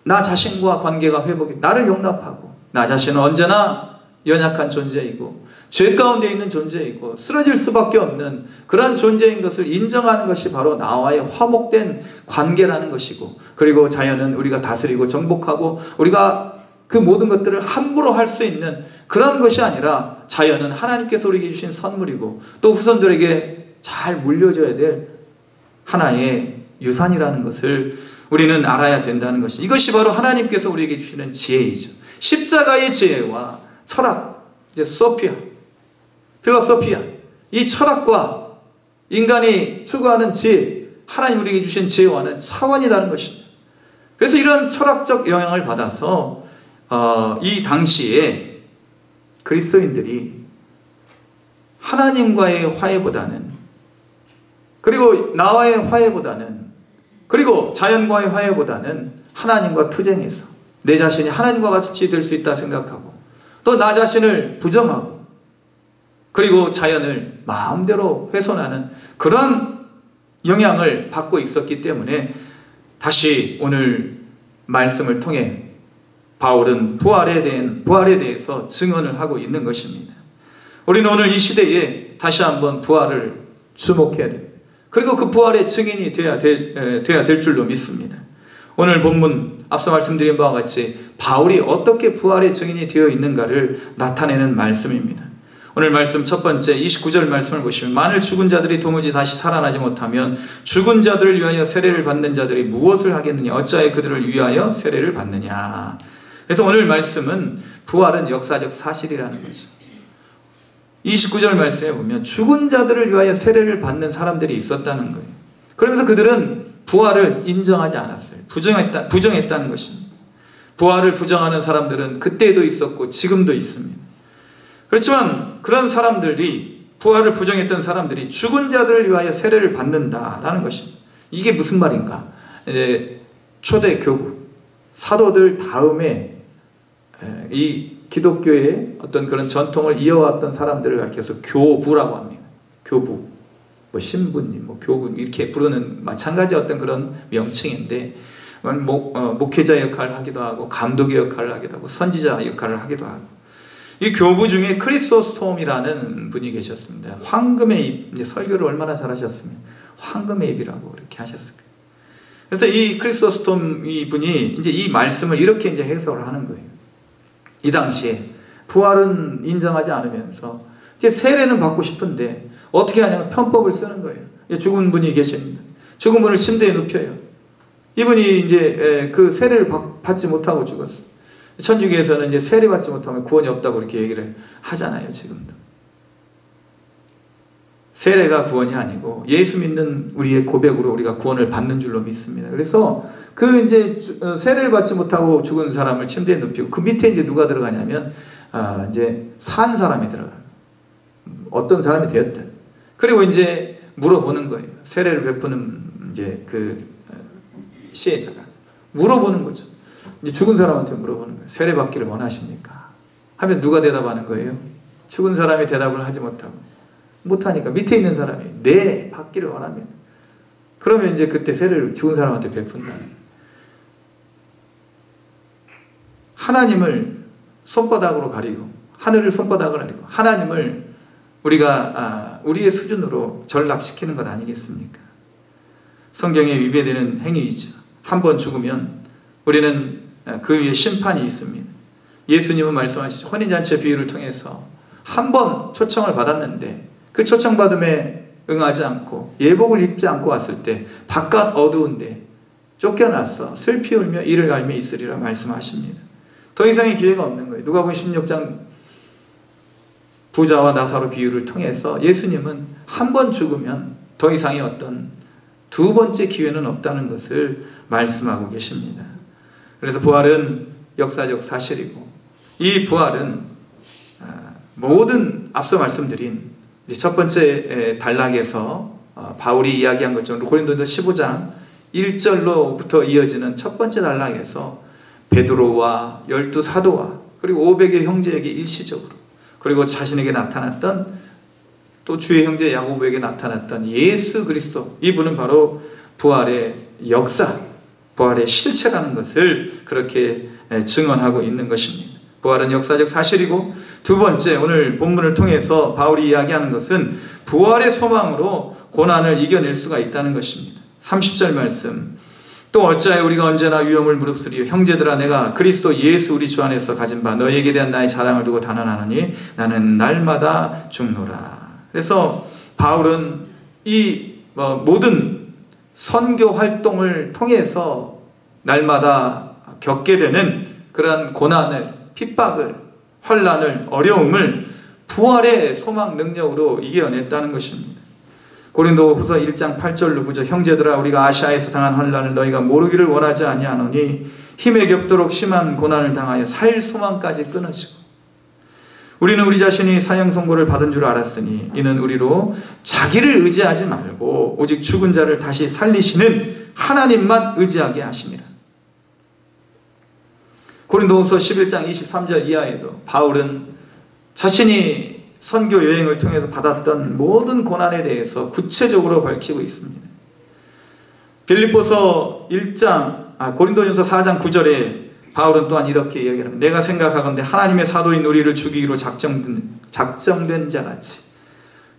나 자신과 관계가 회복이, 나를 용납하고 나 자신은 언제나 연약한 존재이고 죄 가운데 있는 존재이고 쓰러질 수밖에 없는 그러한 존재인 것을 인정하는 것이 바로 나와의 화목된 관계라는 것이고, 그리고 자연은 우리가 다스리고 정복하고 우리가 그 모든 것들을 함부로 할 수 있는 그런 것이 아니라 자연은 하나님께서 우리에게 주신 선물이고 또 후손들에게 잘 물려줘야 될 하나의 유산이라는 것을 우리는 알아야 된다는 것이, 이것이 바로 하나님께서 우리에게 주시는 지혜이죠. 십자가의 지혜와 철학, 이제 소피아, 필로소피아, 이 철학과 인간이 추구하는 지혜, 하나님 우리에게 주신 지혜와는 차원이라는 것입니다. 그래서 이런 철학적 영향을 받아서 이 당시에 그리스도인들이 하나님과의 화해보다는, 그리고 나와의 화해보다는, 그리고 자연과의 화해보다는 하나님과 투쟁해서 내 자신이 하나님과 같이 될 수 있다 생각하고 또 나 자신을 부정하고 그리고 자연을 마음대로 훼손하는 그런 영향을 받고 있었기 때문에 다시 오늘 말씀을 통해 바울은 부활에 대해서 증언을 하고 있는 것입니다. 우리는 오늘 이 시대에 다시 한번 부활을 주목해야 됩니다. 그리고 그 부활의 증인이 돼야 될 줄로 믿습니다. 오늘 본문 앞서 말씀드린 바와 같이 바울이 어떻게 부활의 증인이 되어 있는가를 나타내는 말씀입니다. 오늘 말씀 첫 번째 29절 말씀을 보시면, 만일 죽은 자들이 도무지 다시 살아나지 못하면 죽은 자들을 위하여 세례를 받는 자들이 무엇을 하겠느냐, 어찌하여 그들을 위하여 세례를 받느냐. 그래서 오늘 말씀은 부활은 역사적 사실이라는 거죠. 29절 말씀에 보면 죽은 자들을 위하여 세례를 받는 사람들이 있었다는 거예요. 그러면서 그들은 부활을 인정하지 않았어요. 부정했다는 것입니다. 부활을 부정하는 사람들은 그때도 있었고 지금도 있습니다. 그렇지만 그런 사람들이, 부활을 부정했던 사람들이 죽은 자들을 위하여 세례를 받는다라는 것입니다. 이게 무슨 말인가? 이제 초대 교부, 사도들 다음에 이 기독교의 어떤 그런 전통을 이어왔던 사람들을 가리켜서 교부라고 합니다. 교부, 신부님, 교부 이렇게 부르는 마찬가지 어떤 그런 명칭인데, 목회자 역할을 하기도 하고 감독의 역할을 하기도 하고 선지자 역할을 하기도 하고, 이 교부 중에 크리소스톰이라는 분이 계셨습니다. 황금의 잎, 이제 설교를 얼마나 잘하셨으면 황금의 잎이라고 이렇게 하셨을까요? 그래서 이 크리소스톰 이 분이 이제 이 말씀을 이렇게 이제 해석을 하는 거예요. 이 당시에 부활은 인정하지 않으면서 이제 세례는 받고 싶은데 어떻게 하냐면 편법을 쓰는 거예요. 죽은 분이 계십니다. 죽은 분을 침대에 눕혀요. 이분이 이제 그 세례를 받지 못하고 죽었어요. 천주교에서는 이제 세례 받지 못하면 구원이 없다고 이렇게 얘기를 하잖아요, 지금도. 세례가 구원이 아니고 예수 믿는 우리의 고백으로 우리가 구원을 받는 줄로 믿습니다. 그래서 그 이제 세례를 받지 못하고 죽은 사람을 침대에 눕히고 그 밑에 이제 누가 들어가냐면 이제 산 사람이 들어가요. 어떤 사람이 되었든. 그리고 이제 물어보는 거예요. 세례를 베푸는 이제 그 시혜자가 물어보는 거죠. 이제 죽은 사람한테 물어보는 거예요. 세례 받기를 원하십니까? 하면 누가 대답하는 거예요? 죽은 사람이 대답을 하지 못하니까 밑에 있는 사람이 네, 받기를 원합니다. 그러면 이제 그때 세례를 죽은 사람한테 베푼다는 거예요. 하나님을 손바닥으로 가리고 하늘을 손바닥으로 가리고 하나님을 우리가 우리의 수준으로 전락시키는 것 아니겠습니까? 성경에 위배되는 행위이죠. 한 번 죽으면 우리는 그 위에 심판이 있습니다. 예수님은 말씀하시죠. 혼인잔치 비유를 통해서 한 번 초청을 받았는데 그 초청받음에 응하지 않고 예복을 입지 않고 왔을 때 바깥 어두운데 쫓겨나서 슬피 울며 이를 갈며 있으리라 말씀하십니다. 더 이상의 기회가 없는 거예요. 누가복음 16장 부자와 나사로 비유를 통해서 예수님은 한 번 죽으면 더 이상의 어떤 두 번째 기회는 없다는 것을 말씀하고 계십니다. 그래서 부활은 역사적 사실이고 이 부활은 모든 앞서 말씀드린 첫 번째 단락에서 바울이 이야기한 것처럼 고린도서 15장 1절로부터 이어지는 첫 번째 단락에서 베드로와 12 사도와 그리고 500의 형제에게 일시적으로 그리고 자신에게 나타났던 또 주의 형제 야고보에게 나타났던 예수 그리스도, 이분은 바로 부활의 역사, 부활의 실체라는 것을 그렇게 증언하고 있는 것입니다. 부활은 역사적 사실이고 두 번째 오늘 본문을 통해서 바울이 이야기하는 것은 부활의 소망으로 고난을 이겨낼 수가 있다는 것입니다. 30절 말씀, 또 어찌하여 우리가 언제나 위험을 무릅쓰리요 형제들아 내가 그리스도 예수 우리 주 안에서 가진 바 너희에게 대한 나의 자랑을 두고 단언하노니 나는 날마다 죽노라. 그래서 바울은 이 모든 선교 활동을 통해서 날마다 겪게 되는 그런 고난을, 핍박을, 환난을, 어려움을 부활의 소망 능력으로 이겨냈다는 것입니다. 고린도후서 1장 8절로 보죠. 형제들아 우리가 아시아에서 당한 환난을 너희가 모르기를 원하지 아니하노니 힘에 겹도록 심한 고난을 당하여 살 소망까지 끊어지고 우리는 우리 자신이 사형 선고를 받은 줄 알았으니 이는 우리로 자기를 의지하지 말고 오직 죽은 자를 다시 살리시는 하나님만 의지하게 하심이라. 고린도후서 11장 23절 이하에도 바울은 자신이 선교 여행을 통해서 받았던 모든 고난에 대해서 구체적으로 밝히고 있습니다. 빌립보서 1장, 고린도전서 4장 9절에 바울은 또한 이렇게 이야기합니다. 내가 생각하건대 하나님의 사도인 우리를 죽이기로 작정된 자같이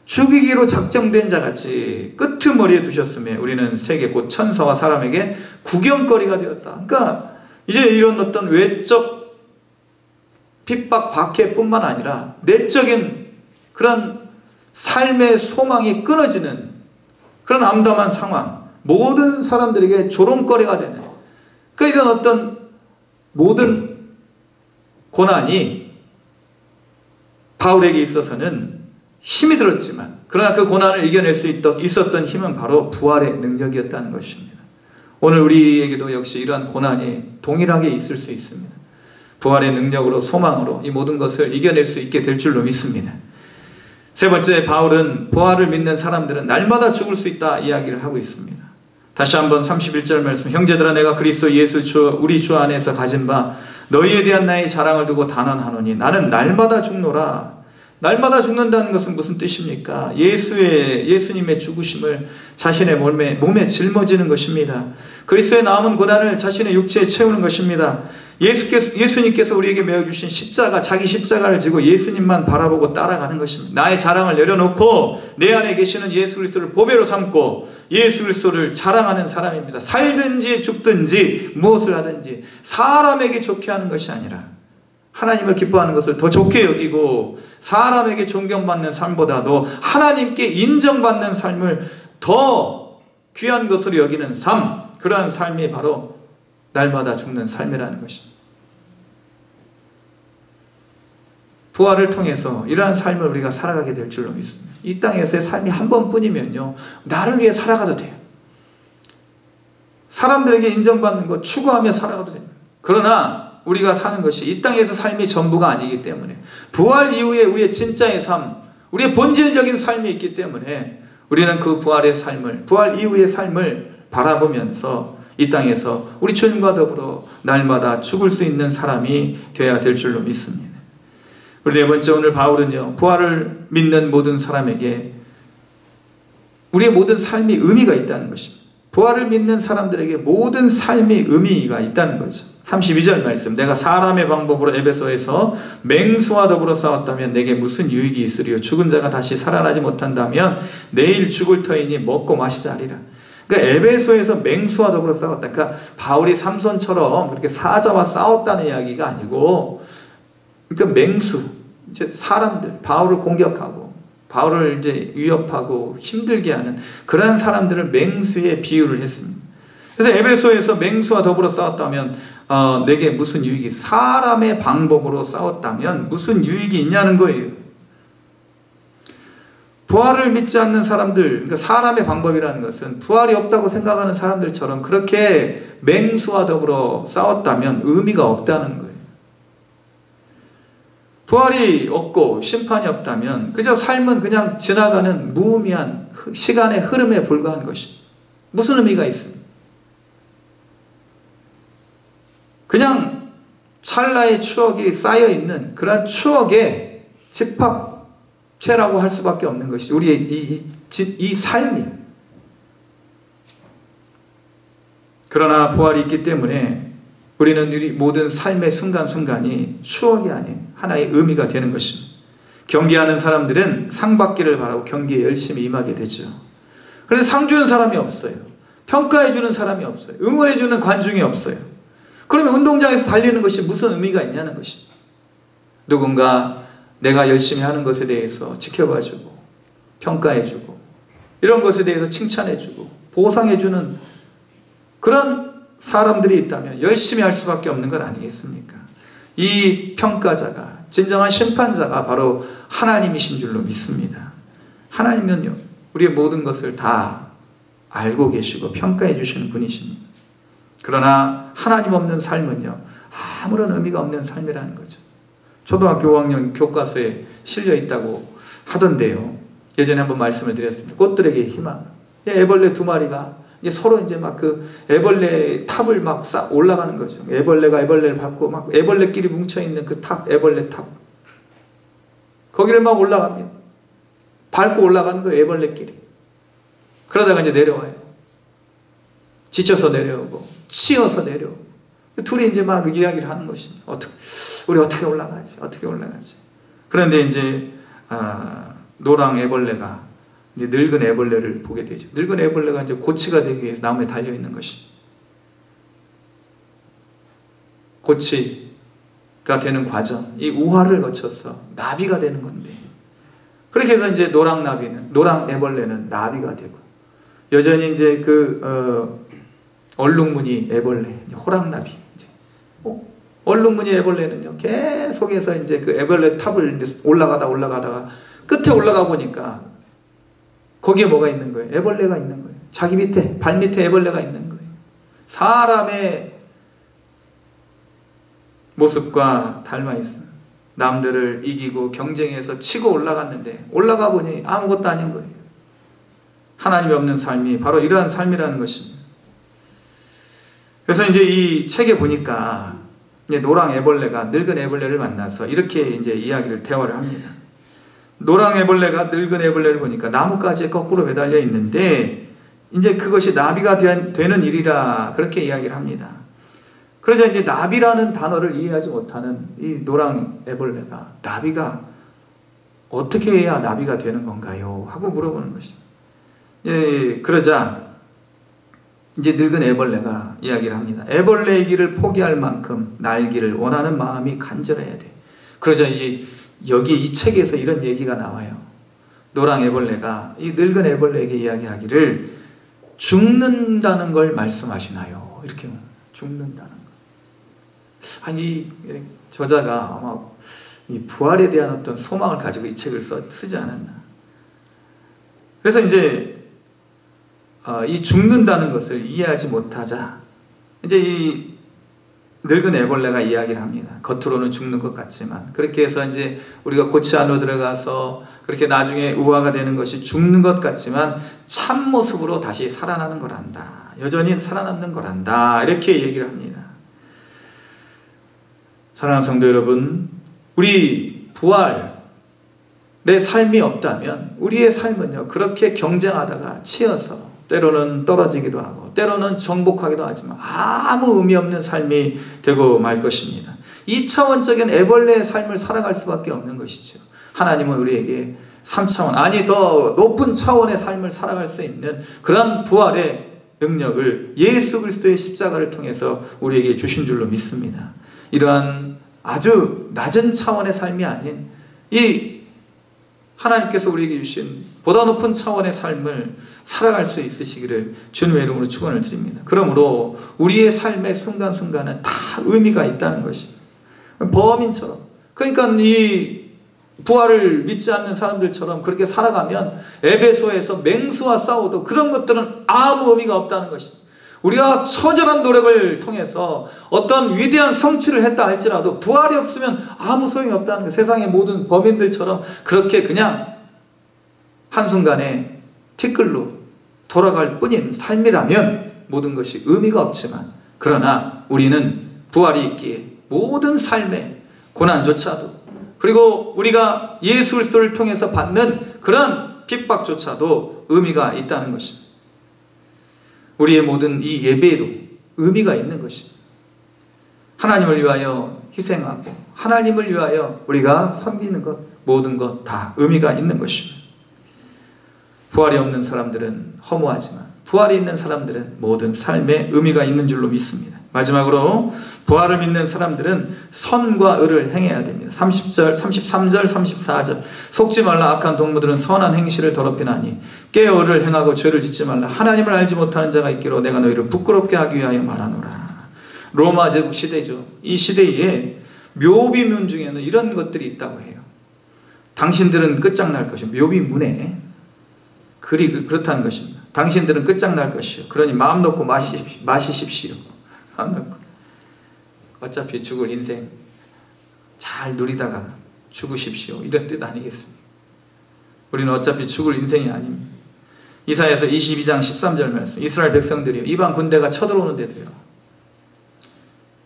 죽이기로 작정된 자같이 끄트머리에 두셨음에 우리는 세계 곧 천사와 사람에게 구경거리가 되었다. 그러니까 이제 이런 어떤 외적 핍박 박해뿐만 아니라 내적인 그런 삶의 소망이 끊어지는 그런 암담한 상황, 모든 사람들에게 조롱거리가 되는 그러니까 이런 어떤 모든 고난이 바울에게 있어서는 힘이 들었지만 그러나 그 고난을 이겨낼 수 있었던 힘은 바로 부활의 능력이었다는 것입니다. 오늘 우리에게도 역시 이러한 고난이 동일하게 있을 수 있습니다. 부활의 능력으로 소망으로 이 모든 것을 이겨낼 수 있게 될 줄로 믿습니다. 세 번째, 바울은 부활을 믿는 사람들은 날마다 죽을 수 있다 이야기를 하고 있습니다. 다시 한번 31절 말씀, 형제들아 내가 그리스도 예수 우리 주 안에서 가진 바 너희에 대한 나의 자랑을 두고 단언하노니 나는 날마다 죽노라. 날마다 죽는다는 것은 무슨 뜻입니까? 예수님의 죽으심을 자신의 몸에 짊어지는 것입니다. 그리스도의 남은 고난을 자신의 육체에 채우는 것입니다. 예수님께서 우리에게 메어주신 십자가, 자기 십자가를 지고 예수님만 바라보고 따라가는 것입니다. 나의 자랑을 내려놓고 내 안에 계시는 예수 그리스도를 보배로 삼고 예수 그리스도를 자랑하는 사람입니다. 살든지 죽든지 무엇을 하든지 사람에게 좋게 하는 것이 아니라 하나님을 기뻐하는 것을 더 좋게 여기고 사람에게 존경받는 삶보다도 하나님께 인정받는 삶을 더 귀한 것으로 여기는 삶, 그러한 삶이 바로 날마다 죽는 삶이라는 것입니다. 부활을 통해서 이러한 삶을 우리가 살아가게 될 줄로 믿습니다. 이 땅에서의 삶이 한 번뿐이면요, 나를 위해 살아가도 돼요. 사람들에게 인정받는 것 추구하며 살아가도 됩니다. 그러나 우리가 사는 것이 이 땅에서 삶이 전부가 아니기 때문에 부활 이후에 우리의 진짜의 삶, 우리의 본질적인 삶이 있기 때문에 우리는 그 부활의 삶을, 부활 이후의 삶을 바라보면서 이 땅에서 우리 주님과 더불어 날마다 죽을 수 있는 사람이 되어야 될 줄로 믿습니다. 그리고 네 번째, 오늘 바울은요, 부활을 믿는 모든 사람에게 우리의 모든 삶이 의미가 있다는 것입니다. 부활을 믿는 사람들에게 모든 삶이 의미가 있다는 거죠. 32절 말씀, 내가 사람의 방법으로 에베소에서 맹수와 더불어 싸웠다면 내게 무슨 유익이 있으리요? 죽은 자가 다시 살아나지 못한다면 내일 죽을 터이니 먹고 마시자 하리라. 그러니까 에베소에서 맹수와 더불어 싸웠다. 그러니까 바울이 삼손처럼 그렇게 사자와 싸웠다는 이야기가 아니고, 그러니까 맹수, 이제 사람들, 바울을 공격하고 바울을 이제 위협하고 힘들게 하는 그러한 사람들을 맹수에 비유를 했습니다. 그래서 에베소에서 맹수와 더불어 싸웠다면 내게 무슨 유익이, 사람의 방법으로 싸웠다면 무슨 유익이 있냐는 거예요. 부활을 믿지 않는 사람들, 그러니까 사람의 방법이라는 것은 부활이 없다고 생각하는 사람들처럼 그렇게 맹수와 더불어 싸웠다면 의미가 없다는 거예요. 부활이 없고 심판이 없다면 그저 삶은 그냥 지나가는 무의미한 시간의 흐름에 불과한 것입니다. 무슨 의미가 있습니까? 그냥 찰나의 추억이 쌓여있는 그런 추억의 집합체라고 할 수밖에 없는 것이죠. 우리의 이 삶이. 그러나 부활이 있기 때문에 우리는 우리 모든 삶의 순간순간이 추억이 아닌 하나의 의미가 되는 것입니다. 경기하는 사람들은 상 받기를 바라고 경기에 열심히 임하게 되죠. 그런데 상 주는 사람이 없어요. 평가해 주는 사람이 없어요. 응원해 주는 관중이 없어요. 그러면 운동장에서 달리는 것이 무슨 의미가 있냐는 것입니다. 누군가 내가 열심히 하는 것에 대해서 지켜봐 주고 평가해 주고 이런 것에 대해서 칭찬해 주고 보상해 주는 그런 사람들이 있다면 열심히 할 수밖에 없는 것 아니겠습니까? 이 평가자가, 진정한 심판자가 바로 하나님이신 줄로 믿습니다. 하나님은요, 우리의 모든 것을 다 알고 계시고 평가해 주시는 분이십니다. 그러나 하나님 없는 삶은요, 아무런 의미가 없는 삶이라는 거죠. 초등학교 5학년 교과서에 실려 있다고 하던데요, 예전에 한번 말씀을 드렸습니다. 꽃들에게 희망. 애벌레 2마리가 이제 서로 이제 막 그 애벌레 탑을 막 올라가는 거죠. 애벌레가 애벌레를 밟고 막 애벌레끼리 뭉쳐있는 그 탑, 애벌레 탑. 거기를 막 올라갑니다. 밟고 올라가는 거예요, 애벌레끼리. 그러다가 이제 내려와요. 지쳐서 내려오고, 치여서 내려오고. 둘이 이제 막 그 이야기를 하는 것입니다. 우리 어떻게 올라가지? 어떻게 올라가지? 그런데 이제, 노랑 애벌레가 이제 늙은 애벌레를 보게 되죠. 늙은 애벌레가 이제 고치가 되기 위해서 나무에 달려 있는 것입니다. 고치가 되는 과정, 이 우화를 거쳐서 나비가 되는 건데, 그렇게 해서 이제 노랑 애벌레는 나비가 되고, 여전히 이제 얼룩무늬 애벌레, 호랑나비. 얼룩무늬 애벌레는요, 계속해서 이제 그 애벌레 탑을 이제 올라가다가 끝에 올라가 보니까 거기에 뭐가 있는 거예요? 애벌레가 있는 거예요. 자기 밑에, 발 밑에 애벌레가 있는 거예요. 사람의 모습과 닮아 있어요. 남들을 이기고 경쟁해서 치고 올라갔는데 올라가 보니 아무것도 아닌 거예요. 하나님이 없는 삶이 바로 이러한 삶이라는 것입니다. 그래서 이제 이 책에 보니까 노랑 애벌레가 늙은 애벌레를 만나서 이렇게 이제 대화를 합니다. 노랑 애벌레가 늙은 애벌레를 보니까 나뭇가지에 거꾸로 매달려 있는데 이제 그것이 나비가 되는 일이라 그렇게 이야기를 합니다. 그래서 이제 나비라는 단어를 이해하지 못하는 이 노랑 애벌레가 나비가 어떻게 해야 나비가 되는 건가요? 하고 물어보는 것입니다. 예, 그러자 이제 늙은 애벌레가 이야기를 합니다. 애벌레의 길을 포기할 만큼 날기를 원하는 마음이 간절해야 돼. 그러자 여기 이 책에서 이런 얘기가 나와요. 노랑 애벌레가 이 늙은 애벌레에게 이야기하기를 죽는다는 걸 말씀하시나요? 이렇게 죽는다는 거. 아니 저자가 아마 이 부활에 대한 어떤 소망을 가지고 이 책을 쓰지 않았나. 그래서 이제 이 죽는다는 것을 이해하지 못하자 이제 이 늙은 애벌레가 이야기를 합니다. 겉으로는 죽는 것 같지만 그렇게 해서 이제 우리가 고치 안으로 들어가서 그렇게 나중에 우화가 되는 것이 죽는 것 같지만 참 모습으로 다시 살아나는 거란다. 여전히 살아남는 거란다. 이렇게 얘기를 합니다. 사랑하는 성도 여러분, 우리 부활의 삶이 없다면 우리의 삶은요 그렇게 경쟁하다가 치여서 때로는 떨어지기도 하고 때로는 정복하기도 하지만 아무 의미 없는 삶이 되고 말 것입니다. 2차원적인 애벌레의 삶을 살아갈 수밖에 없는 것이죠. 하나님은 우리에게 3차원 아니 더 높은 차원의 삶을 살아갈 수 있는 그런 부활의 능력을 예수 그리스도의 십자가를 통해서 우리에게 주신 줄로 믿습니다. 이러한 아주 낮은 차원의 삶이 아닌 이 하나님께서 우리에게 주신 보다 높은 차원의 삶을 살아갈 수 있으시기를 주님의 이름으로 축원을 드립니다. 그러므로 우리의 삶의 순간순간은 다 의미가 있다는 것입니다. 범인처럼 그러니까 이 부활을 믿지 않는 사람들처럼 그렇게 살아가면 에베소에서 맹수와 싸워도 그런 것들은 아무 의미가 없다는 것입니다. 우리가 처절한 노력을 통해서 어떤 위대한 성취를 했다 할지라도 부활이 없으면 아무 소용이 없다는 것. 세상의 모든 범인들처럼 그렇게 그냥 한순간에 티끌로 돌아갈 뿐인 삶이라면 모든 것이 의미가 없지만 그러나 우리는 부활이 있기에 모든 삶의 고난조차도 그리고 우리가 예수 그리스도를 통해서 받는 그런 핍박조차도 의미가 있다는 것입니다. 우리의 모든 이 예배에도 의미가 있는 것입니다. 하나님을 위하여 희생하고 하나님을 위하여 우리가 섬기는 것 모든 것 다 의미가 있는 것입니다. 부활이 없는 사람들은 허무하지만 부활이 있는 사람들은 모든 삶에 의미가 있는 줄로 믿습니다. 마지막으로 부활을 믿는 사람들은 선과 의를 행해야 됩니다. 30절, 33절, 34절 속지 말라 악한 동무들은 선한 행실을 더럽히나니 깨어 의를 행하고 죄를 짓지 말라. 하나님을 알지 못하는 자가 있기로 내가 너희를 부끄럽게 하기 위하여 말하노라. 로마 제국 시대죠. 이 시대에 묘비문 중에는 이런 것들이 있다고 해요. 당신들은 끝장날 것이요. 묘비문에 글이 그렇다는 것입니다. 당신들은 끝장날 것이요. 그러니 마음 놓고 마시십시오. 마음 놓고. 어차피 죽을 인생 잘 누리다가 죽으십시오. 이런 뜻 아니겠습니까? 우리는 어차피 죽을 인생이 아닙니다. 이사야서 22장 13절 말씀. 이스라엘 백성들이요 이방 군대가 쳐들어오는데도요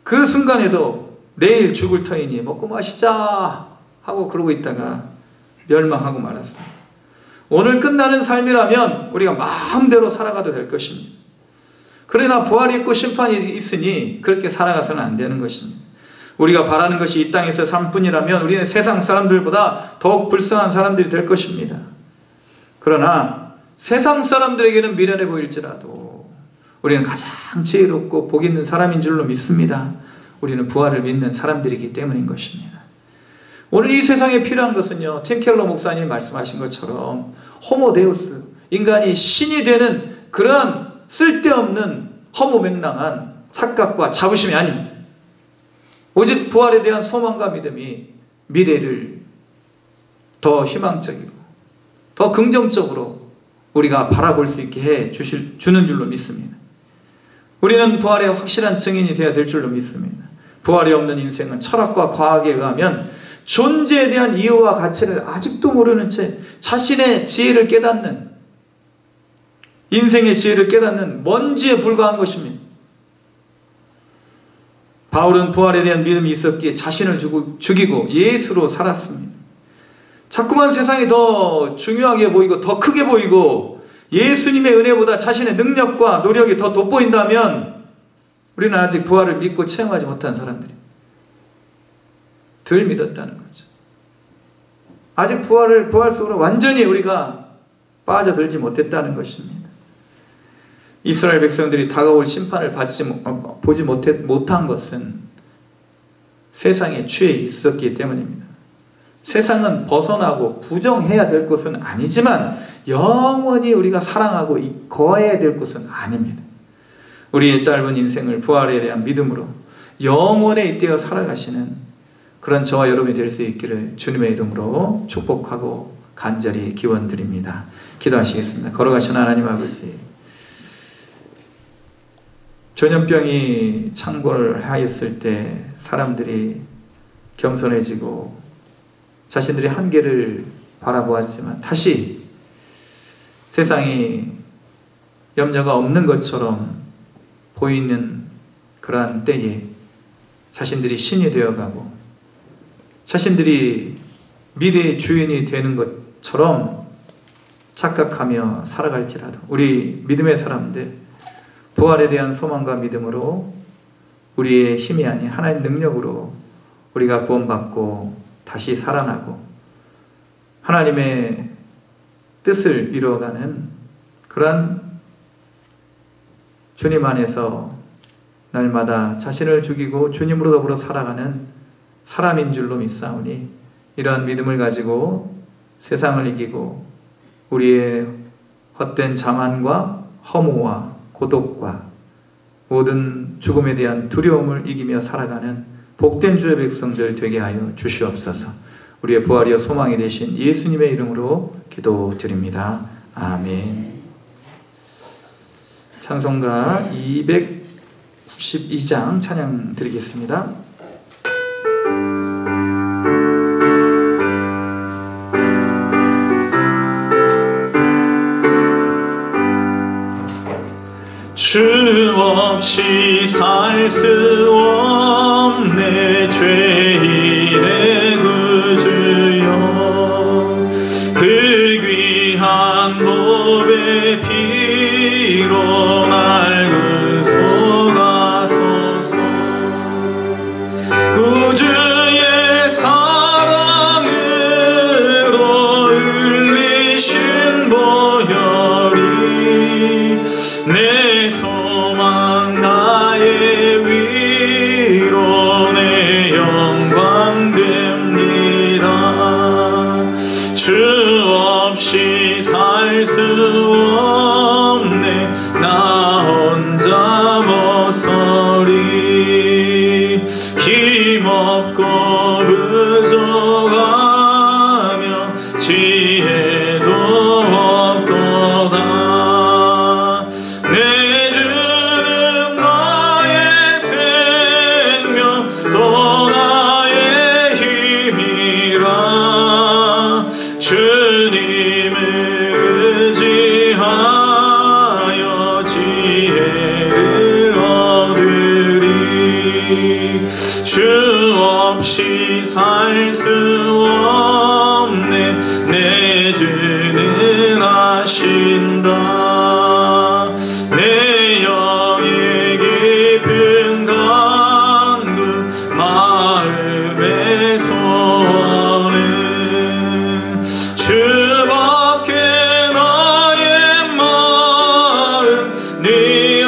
그 순간에도 내일 죽을 터이니 먹고 마시자 하고 그러고 있다가 멸망하고 말았습니다. 오늘 끝나는 삶이라면 우리가 마음대로 살아가도 될 것입니다. 그러나 부활이 있고 심판이 있으니 그렇게 살아가서는 안 되는 것입니다. 우리가 바라는 것이 이 땅에서 삶뿐이라면 우리는 세상 사람들보다 더욱 불쌍한 사람들이 될 것입니다. 그러나 세상 사람들에게는 미련해 보일지라도 우리는 가장 지혜롭고 복 있는 사람인 줄로 믿습니다. 우리는 부활을 믿는 사람들이기 때문인 것입니다. 오늘 이 세상에 필요한 것은요 팀 켈러 목사님이 말씀하신 것처럼 호모데우스 인간이 신이 되는 그런 쓸데없는 허무맹랑한 착각과 자부심이 아닙니다. 오직 부활에 대한 소망과 믿음이 미래를 더 희망적이고 더 긍정적으로 우리가 바라볼 수 있게 해 주는 줄로 믿습니다. 우리는 부활의 확실한 증인이 되어야 될 줄로 믿습니다. 부활이 없는 인생은 철학과 과학에 의하면 존재에 대한 이유와 가치를 아직도 모르는 채 자신의 지혜를 깨닫는 인생의 지혜를 깨닫는 먼지에 불과한 것입니다. 바울은 부활에 대한 믿음이 있었기에 자신을 죽이고 예수로 살았습니다. 자꾸만 세상이 더 중요하게 보이고 더 크게 보이고 예수님의 은혜보다 자신의 능력과 노력이 더 돋보인다면 우리는 아직 부활을 믿고 체험하지 못한 사람들이 덜 믿었다는 거죠. 아직 부활 속으로 완전히 우리가 빠져들지 못했다는 것입니다. 이스라엘 백성들이 다가올 심판을 보지 못한 것은 세상에 취해 있었기 때문입니다. 세상은 벗어나고 부정해야 될 것은 아니지만 영원히 우리가 사랑하고 거해야 될 것은 아닙니다. 우리의 짧은 인생을 부활에 대한 믿음으로 영원에 잇대어 살아가시는 그런 저와 여러분이 될 수 있기를 주님의 이름으로 축복하고 간절히 기원드립니다. 기도하시겠습니다. 걸어가신 하나님 아버지, 전염병이 창궐하였을 때 사람들이 겸손해지고 자신들의 한계를 바라보았지만 다시 세상이 염려가 없는 것처럼 보이는 그러한 때에 자신들이 신이 되어가고 자신들이 미래의 주인이 되는 것처럼 착각하며 살아갈지라도 우리 믿음의 사람들 부활에 대한 소망과 믿음으로 우리의 힘이 아닌 하나님 능력으로 우리가 구원받고 다시 살아나고 하나님의 뜻을 이루어가는 그러한 주님 안에서 날마다 자신을 죽이고 주님으로 더불어 살아가는 사람인 줄로 믿사오니 이러한 믿음을 가지고 세상을 이기고 우리의 헛된 자만과 허무와 고독과 모든 죽음에 대한 두려움을 이기며 살아가는 복된 주의 백성들 되게 하여 주시옵소서. 우리의 부활이여 소망이 되신 예수님의 이름으로 기도드립니다. 아멘. 찬송가 292장 찬양 드리겠습니다. 주 없이 살 수 없네 죄인의 구주여 그 귀한 보배 피로 날 구속하소서 구주의 사랑으로 흘리신 보혈이 내 소망 나의 위로 내 영광 됩니다. 주 없이 살 수 없네 나 혼자 못 서리 힘없고 부족하며 지혜도 없도다. 주 없이 살 수 없네 내 주는 아신다. 내 영의 깊은 간구 마음의 소원은 주밖에 나의 마음 네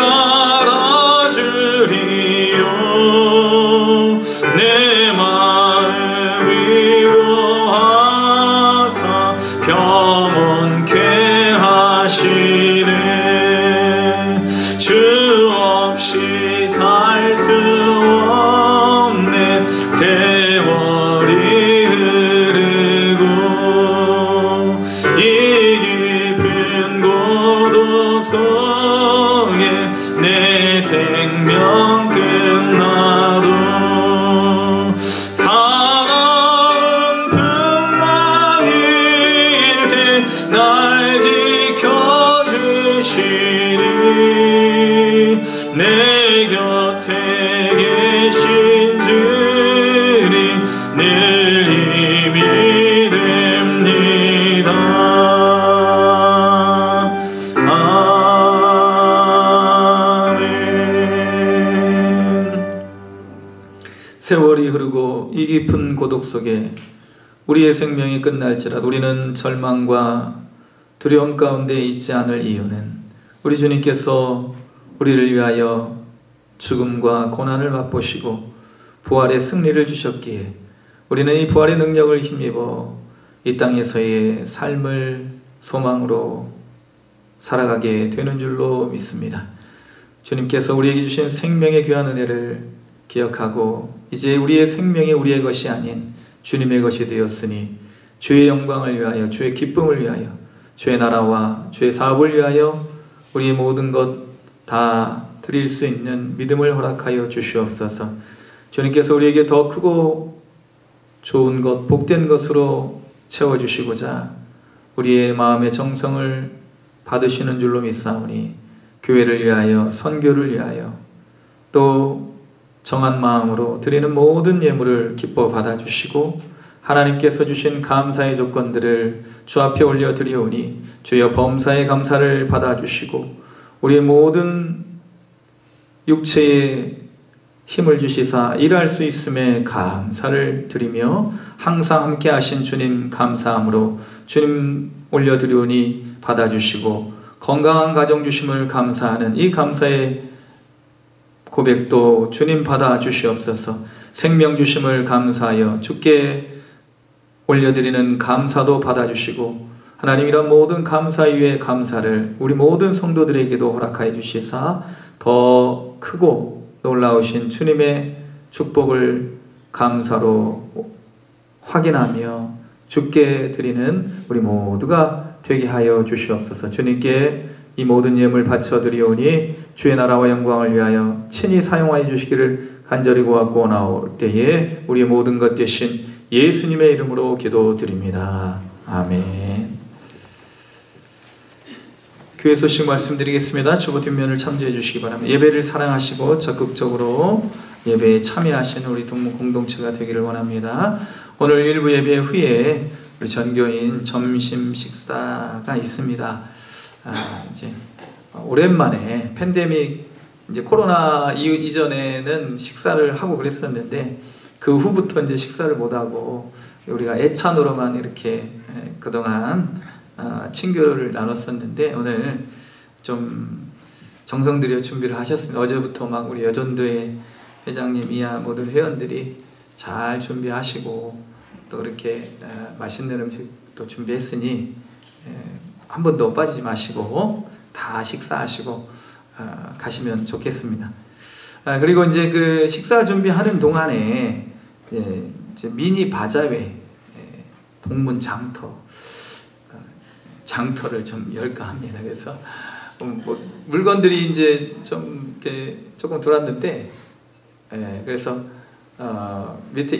알아주리요. 내 마음 위로하사 평온케 하시네. 주 없이 살 수 없네 세월이 흐르고 이 깊은 고독 속에 내 생명 끝나도 날 지켜주시니 내 곁에 계신 주님 늘 힘이 됩니다. 세월이 흐르고 이 깊은 고독 속에 우리의 생명이 끝날지라도 우리는 절망과 두려움 가운데 있지 않을 이유는 우리 주님께서 우리를 위하여 죽음과 고난을 맛보시고 부활의 승리를 주셨기에 우리는 이 부활의 능력을 힘입어 이 땅에서의 삶을 소망으로 살아가게 되는 줄로 믿습니다. 주님께서 우리에게 주신 생명의 귀한 은혜를 기억하고 이제 우리의 생명이 우리의 것이 아닌 주님의 것이 되었으니 주의 영광을 위하여, 주의 기쁨을 위하여, 주의 나라와 주의 사업을 위하여 우리의 모든 것 다 드릴 수 있는 믿음을 허락하여 주시옵소서. 주님께서 우리에게 더 크고 좋은 것, 복된 것으로 채워주시고자 우리의 마음의 정성을 받으시는 줄로 믿사오니 교회를 위하여, 선교를 위하여 또 정한 마음으로 드리는 모든 예물을 기뻐 받아주시고 하나님께서 주신 감사의 조건들을 주 앞에 올려드리오니 주여 범사의 감사를 받아주시고 우리의 모든 육체에 힘을 주시사 일할 수 있음에 감사를 드리며 항상 함께 하신 주님 감사함으로 주님 올려드리오니 받아주시고 건강한 가정 주심을 감사하는 이 감사의 고백도 주님 받아주시옵소서. 생명 주심을 감사하여 주께 올려드리는 감사도 받아주시고 하나님 이런 모든 감사 위에 감사를 우리 모든 성도들에게도 허락하여 주시사 더 크고 놀라우신 주님의 축복을 감사로 확인하며 주께 드리는 우리 모두가 되게 하여 주시옵소서. 주님께 이 모든 예물 바쳐드리오니 주의 나라와 영광을 위하여 친히 사용하여 주시기를 간절히 구하고 나올 때에 우리의 모든 것 되신 예수님의 이름으로 기도드립니다. 아멘. 교회 소식 말씀드리겠습니다. 주보 뒷면을 참조해 주시기 바랍니다. 예배를 사랑하시고 적극적으로 예배에 참여하시는 우리 동문 공동체가 되기를 원합니다. 오늘 일부 예배 후에 우리 전교인 점심 식사가 있습니다. 이제 오랜만에 팬데믹 이제 코로나 이전에는 식사를 하고 그랬었는데 그 후부터 이제 식사를 못 하고 우리가 애찬으로만 이렇게 그동안 친교를 나눴었는데 오늘 좀 정성 들여 준비를 하셨습니다. 어제부터 막 우리 여전도의 회장님 이하 모든 회원들이 잘 준비하시고 또 이렇게 맛있는 음식도 준비했으니 한 번도 빠지지 마시고 다 식사하시고 가시면 좋겠습니다. 그리고 이제 그 식사 준비하는 동안에 이제 미니 바자회 동문 장터를 좀 열까 합니다. 그래서 뭐 물건들이 이제 좀 이렇게 조금 돌았는데 그래서 밑에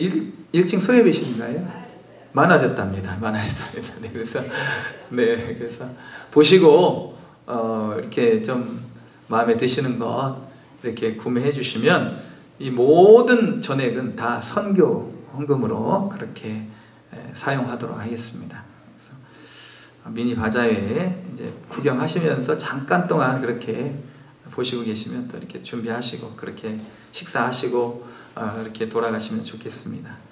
1층 소예배신인가요? 많아졌답니다. 네, 그래서 보시고 이렇게 좀 마음에 드시는 것 이렇게 구매해 주시면 이 모든 전액은 다 선교 헌금으로 그렇게 사용하도록 하겠습니다. 그래서 미니 바자회 이제 구경하시면서 잠깐 동안 그렇게 보시고 계시면 또 이렇게 준비하시고 그렇게 식사하시고 이렇게 돌아가시면 좋겠습니다.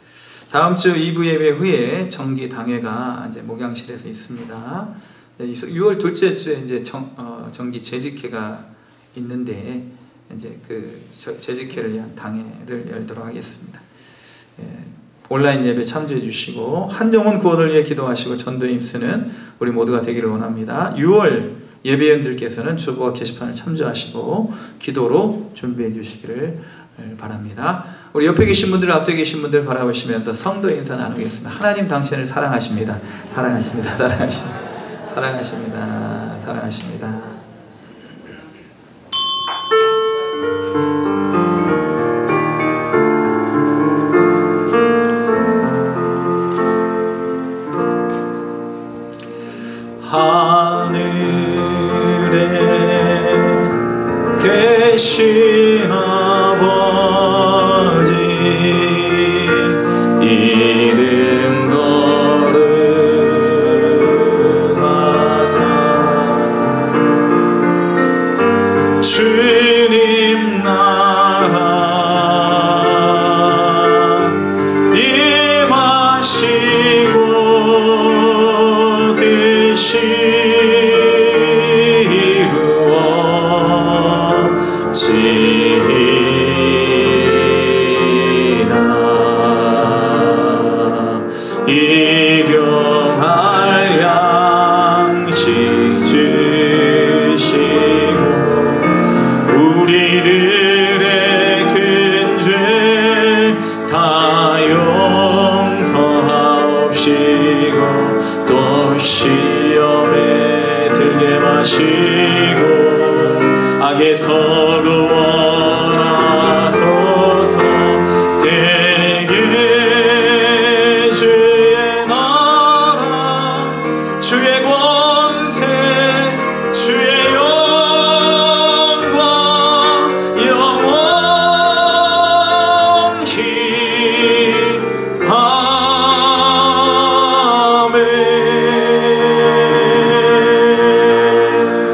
다음 주 2부 예배 후에 정기 당회가 이제 목양실에서 있습니다. 6월 둘째 주에 이제 정기 재직회가 있는데 이제 그 재직회를 위한 당회를 열도록 하겠습니다. 온라인 예배 참조해 주시고 한영혼 구원을 위해 기도하시고 전도에 힘쓰는 우리 모두가 되기를 원합니다. 6월 예배위원들께서는 주보와 게시판을 참조하시고 기도로 준비해 주시기를 바랍니다. 우리 옆에 계신 분들, 앞에 계신 분들 바라보시면서 성도 인사 나누겠습니다. 하나님 당신을 사랑하십니다. 사랑하십니다. 사랑하십니다. 사랑하십니다. 사랑하십니다. 하늘에 계신 아버지 이름 거룩하사 주님 나라 것이 이루어지이다. 일용할 양식 주시고 우리들의 큰 죄 다 용서하옵시고 또 시험에 들게 마시고 악에서 구원하소서. 대개 주의 나라 주의 권세 주의 영광 영원히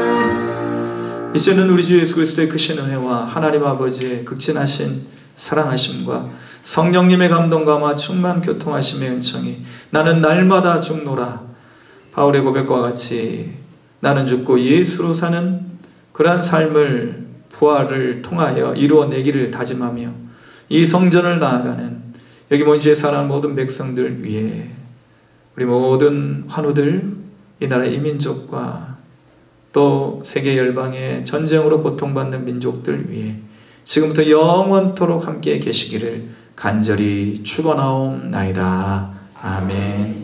아멘. 이제는 우리 주 예수 그리스도의 크신 은혜와 하나님 아버지의 극진하신 사랑하심과 성령님의 감동감화 충만 교통하심의 은총이 나는 날마다 죽노라 바울의 고백과 같이 나는 죽고 예수로 사는 그러한 삶을 부활을 통하여 이루어내기를 다짐하며 이 성전을 나아가는 여기 모인 주의 사랑하는 모든 백성들 위해 우리 모든 환우들 이 나라 이민족과 또 세계 열방의 전쟁으로 고통받는 민족들 위해 지금부터 영원토록 함께 계시기를 간절히 축원하옵나이다. 아멘.